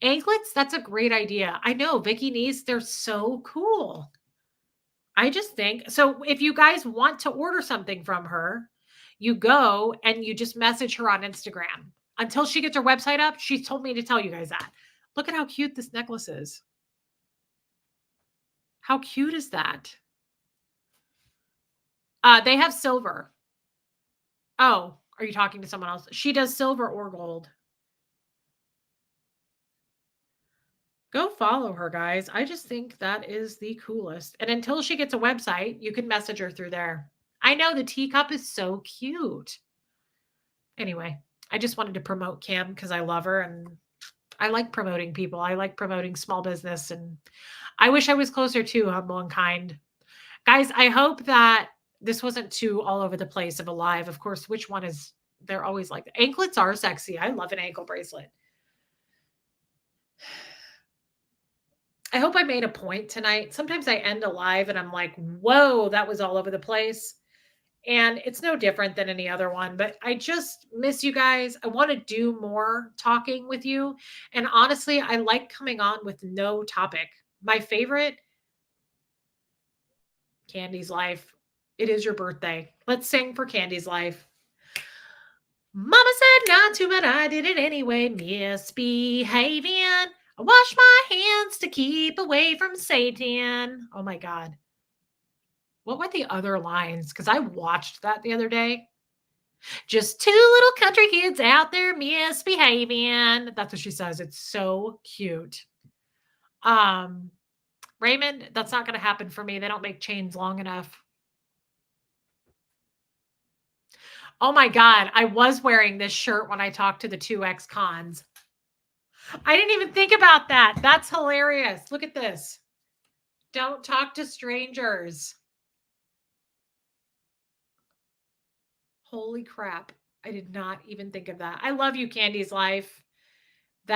Anklets, that's a great idea. I know Vicky Nees, they're so cool. I just think so. If you guys want to order something from her, you go and you just message her on Instagram until she gets her website up. She's told me to tell you guys that. Look at how cute this necklace is. How cute is that? They have silver. Oh, are you talking to someone else? She does silver or gold. Go follow her, guys. I just think that is the coolest. And until she gets a website, you can message her through there. I know the teacup is so cute. Anyway, I just wanted to promote Kim because I love her and I like promoting people. I like promoting small business and I wish I was closer to humble and kind. Guys, I hope that this wasn't too all over the place of a live. Of course, which one is they're always like anklets are sexy. I love an ankle bracelet. I hope I made a point tonight. Sometimes I end a live and I'm like, whoa, that was all over the place. And it's no different than any other one, but I just miss you guys. I want to do more talking with you. And honestly, I like coming on with no topic. My favorite, Candy's Life. It is your birthday. Let's sing for Candy's Life. Mama said not to, but I did it anyway. Misbehaving. I wash my hands to keep away from Satan. Oh my God. What were the other lines? Because I watched that the other day. Just two little country kids out there misbehaving. That's what she says. It's so cute. Raymond, that's not going to happen for me. They don't make chains long enough. Oh my God. I was wearing this shirt when I talked to the two ex-cons. I didn't even think about that. That's hilarious. Look at this. Don't talk to strangers. Holy crap. I did not even think of that. I love you, Candy's Life. He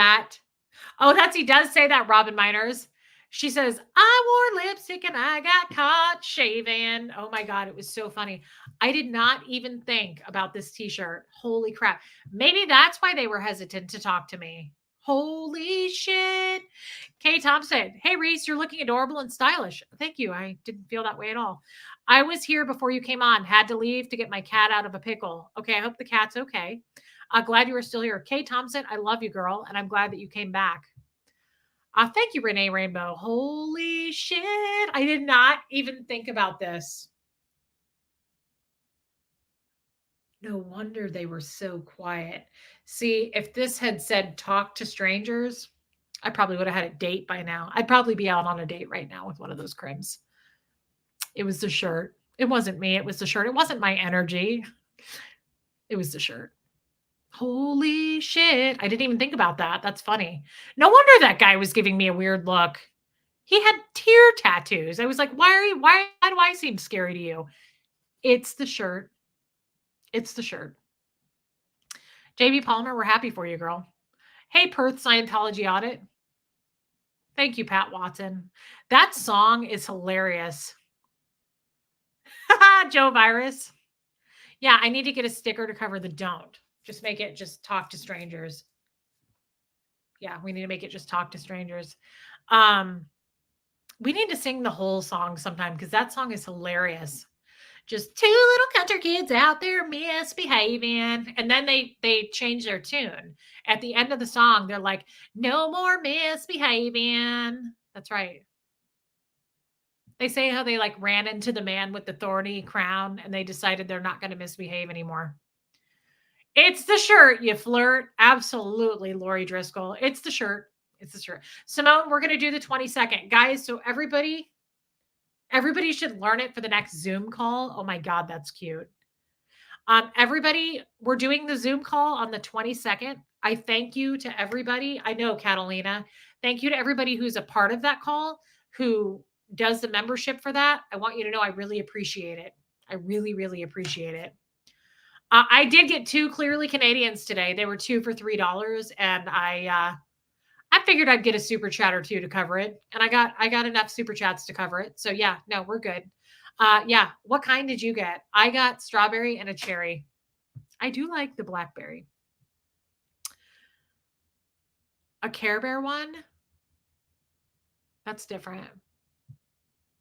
does say that, Robin Miners. She says, I wore lipstick and I got caught shaving. Oh my God, it was so funny. I did not even think about this t-shirt. Holy crap. Maybe that's why they were hesitant to talk to me. Holy shit. Kay Thompson. Hey, Reese, you're looking adorable and stylish. Thank you. I didn't feel that way at all. I was here before you came on. Had to leave to get my cat out of a pickle. Okay. I hope the cat's okay. Glad you were still here. Kay Thompson, I love you, girl. And I'm glad that you came back. Thank you, Renee Rainbow. Holy shit. I did not even think about this. No wonder they were so quiet. See, if this had said talk to strangers, I probably would have had a date by now. I'd probably be out on a date right now with one of those crims. It was the shirt. It wasn't me. It was the shirt. It wasn't my energy. It was the shirt. Holy shit. I didn't even think about that. That's funny. No wonder that guy was giving me a weird look. He had tear tattoos. I was like, why do I seem scary to you? It's the shirt. It's the shirt. JB Palmer, we're happy for you, girl. Hey, Perth Scientology Audit. Thank you, Pat Watson. That song is hilarious. Joe Virus. Yeah, I need to get a sticker to cover the don't. Just make it just talk to strangers. Yeah, we need to make it just talk to strangers. We need to sing the whole song sometime because that song is hilarious. Just two little country kids out there misbehaving. And then they change their tune. At the end of the song, they're like, no more misbehaving. That's right. They say how they like ran into the man with the thorny crown and they decided they're not going to misbehave anymore. It's the shirt, you flirt. Absolutely, Lori Driscoll. It's the shirt. It's the shirt. Simone, we're going to do the 22nd. Guys, so everybody should learn it for the next Zoom call. Oh my God, that's cute. Everybody, we're doing the Zoom call on the 22nd. I thank you to everybody. I know, Catalina. Thank you to everybody who's a part of that call, who does the membership for that. I want you to know I really appreciate it. I really, really appreciate it. I did get 2 Clearly Canadians today. They were 2 for $3, and I figured I'd get a super chat or 2 to cover it, and I got enough super chats to cover it. So yeah, no, we're good. Yeah, what kind did you get? I got strawberry and a cherry. I do like the blackberry. A Care Bear one? That's different.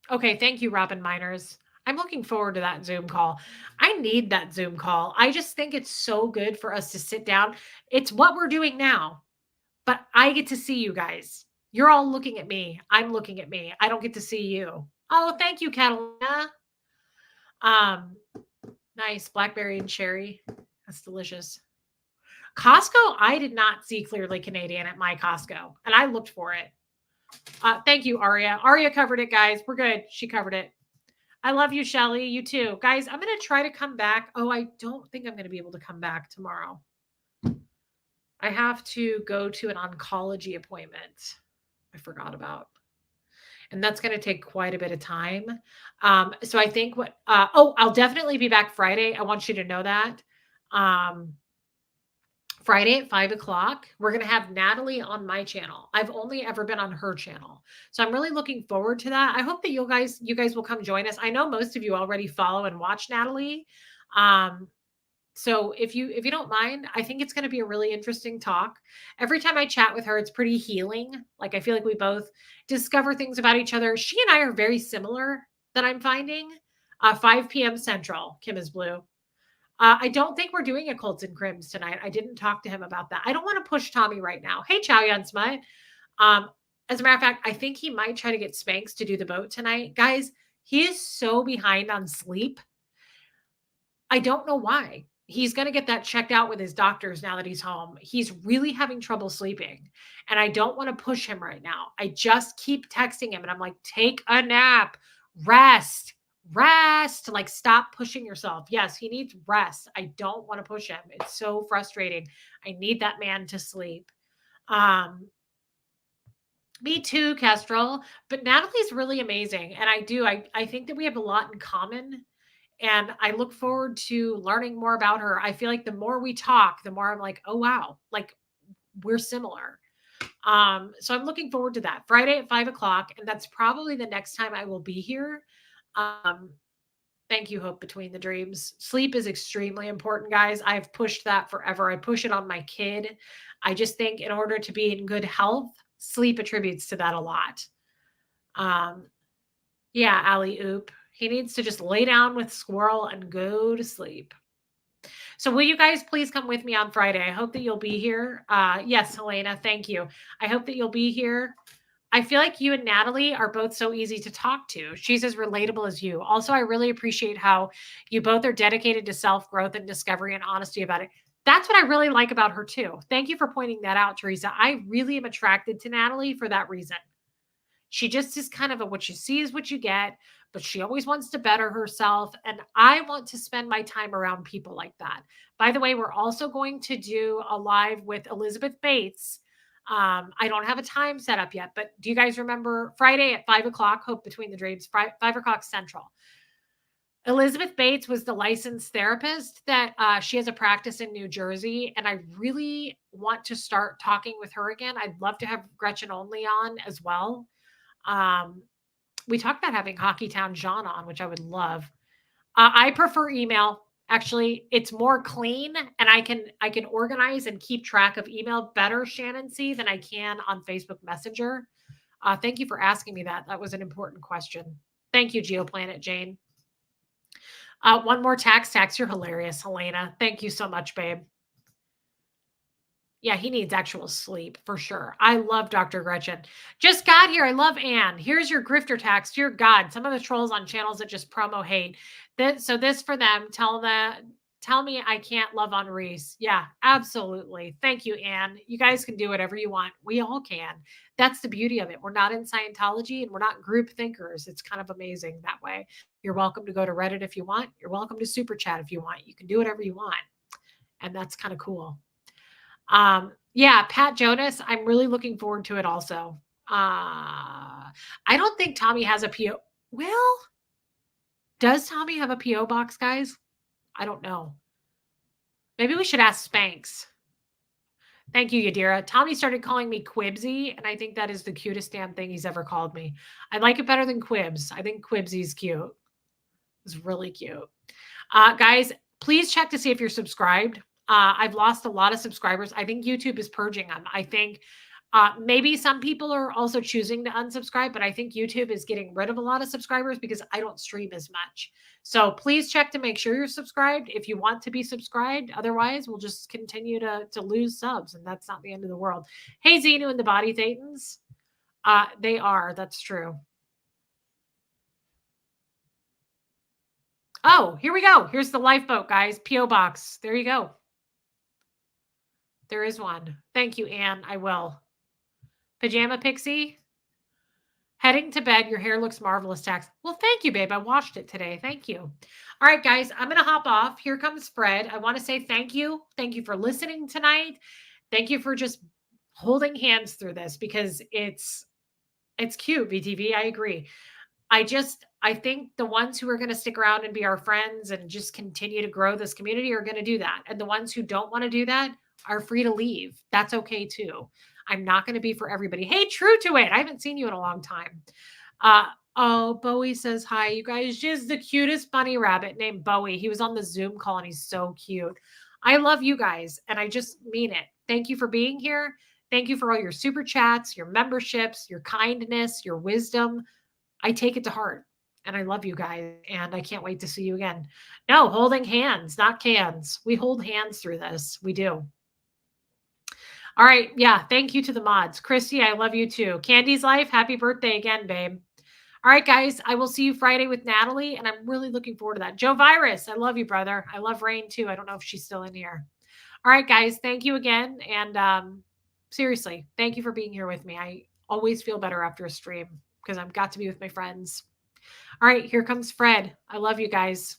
Okay, thank you, Robin Miners. I'm looking forward to that Zoom call. I need that Zoom call. I just think it's so good for us to sit down. It's what we're doing now, but I get to see you guys. You're all looking at me. I'm looking at me. I don't get to see you. Oh, thank you, Catalina. Um, nice blackberry and cherry. That's delicious. Costco, I did not see Clearly Canadian at my Costco, and I looked for it. Thank you, Aria. Aria covered it, guys. We're good. She covered it. I love you, Shelly. You too. Guys, I'm going to try to come back. Oh, I don't think I'm going to be able to come back tomorrow. I have to go to an oncology appointment I forgot about. And that's going to take quite a bit of time. So I think I'll definitely be back Friday. I want you to know that. Friday at 5:00, we're going to have Natalie on my channel. I've only ever been on her channel. So I'm really looking forward to that. I hope that you guys will come join us. I know most of you already follow and watch Natalie. So if you don't mind, I think it's going to be a really interesting talk. Every time I chat with her, it's pretty healing. Like I feel like we both discover things about each other. She and I are very similar that I'm finding. 5 p.m. Central, Kim is blue. I don't think we're doing a Colts and Crims tonight. I didn't talk to him about that. I don't want to push Tommy right now. Hey, Chow Yun Smut. As a matter of fact, I think he might try to get Spanx to do the boat tonight. Guys, he is so behind on sleep. I don't know why. He's going to get that checked out with his doctors now that he's home. He's really having trouble sleeping. And I don't want to push him right now. I just keep texting him and I'm like, take a nap, rest, like stop pushing yourself. Yes, he needs rest. I don't want to push him. It's so frustrating. I need that man to sleep. Me too, Kestrel. But Natalie's really amazing. And I think that we have a lot in common. And I look forward to learning more about her. I feel like the more we talk, the more I'm like, oh, wow, like we're similar. So I'm looking forward to that Friday at 5:00. And that's probably the next time I will be here. Thank you, Hope Between the Dreams. Sleep is extremely important, guys. I've pushed that forever. I push it on my kid. I just think in order to be in good health, sleep attributes to that a lot. Um, yeah, alley oop. He needs to just lay down with Squirrel and go to sleep. So will you guys please come with me on Friday? I hope that you'll be here. Yes, Helena, thank you. I hope that you'll be here. I feel like you and Natalie are both so easy to talk to. She's as relatable as you. Also, I really appreciate how you both are dedicated to self growth and discovery and honesty about it. That's what I really like about her, too. Thank you for pointing that out, Teresa. I really am attracted to Natalie for that reason. She just is kind of a what you see is what you get, but she always wants to better herself. And I want to spend my time around people like that. By the way, we're also going to do a live with Elizabeth Bates. I don't have a time set up yet, but do you guys remember Friday at 5 o'clock, Hope Between the Dreams, 5 o'clock Central? Elizabeth Bates was the licensed therapist that she has a practice in New Jersey. And I really want to start talking with her again. I'd love to have Gretchen Only on as well. Um, we talked about having Hockey Town John on, which I would love. I prefer email. Actually, it's more clean, and I can organize and keep track of email better, Shannon C, than I can on Facebook Messenger. Thank you for asking me that. That was an important question. Thank you, Geoplanet Jane. One more tax. You're hilarious, Helena. Thank you so much, babe. Yeah, he needs actual sleep for sure. I love Dr. Gretchen. Just got here. I love Anne. Here's your grifter tax. Dear God, some of the trolls on channels that just promo hate. So this for them. Tell me I can't love on Reese. Yeah, absolutely. Thank you, Anne. You guys can do whatever you want. We all can. That's the beauty of it. We're not in Scientology and we're not group thinkers. It's kind of amazing that way. You're welcome to go to Reddit if you want. You're welcome to super chat if you want. You can do whatever you want. And that's kind of cool. Yeah, Pat Jonas, I'm really looking forward to it also. I don't think Tommy has a PO. Well, does Tommy have a PO box, guys? I don't know. Maybe we should ask Spanx. Thank you, Yadira. Tommy started calling me Quibsy, and I think that is the cutest damn thing he's ever called me. I like it better than Quibs. I think Quibsy's cute. It's really cute. Guys, please check to see if you're subscribed. I've lost a lot of subscribers. I think YouTube is purging them. I think maybe some people are also choosing to unsubscribe, but I think YouTube is getting rid of a lot of subscribers because I don't stream as much. So please check to make sure you're subscribed if you want to be subscribed. Otherwise, we'll just continue to lose subs, and that's not the end of the world. Hey, Xenu and the Body Thetans. They are. That's true. Oh, here we go. Here's the lifeboat, guys. P.O. box. There you go. There is one. Thank you, Anne. I will. Pajama Pixie. Heading to bed. Your hair looks marvelous, Tax. Well, thank you, babe. I washed it today. Thank you. All right, guys. I'm going to hop off. Here comes Fred. I want to say thank you. Thank you for listening tonight. Thank you for just holding hands through this because it's cute, VTV. I agree. I think the ones who are going to stick around and be our friends and just continue to grow this community are going to do that. And the ones who don't want to do that are free to leave. That's okay too. I'm not going to be for everybody. Hey, true to it. I haven't seen you in a long time. Oh, Bowie says hi. You guys, just the cutest bunny rabbit named Bowie. He was on the Zoom call and he's so cute. I love you guys and I just mean it. Thank you for being here. Thank you for all your super chats, your memberships, your kindness, your wisdom. I take it to heart and I love you guys and I can't wait to see you again. No, holding hands, not cans. We hold hands through this. We do. All right. Yeah. Thank you to the mods. Christy, I love you too. Candy's Life. Happy birthday again, babe. All right, guys. I will see you Friday with Natalie and I'm really looking forward to that. Joe Virus. I love you, brother. I love Rain too. I don't know if she's still in here. All right, guys. Thank you again. And seriously, thank you for being here with me. I always feel better after a stream because I've got to be with my friends. All right, here comes Fred. I love you guys.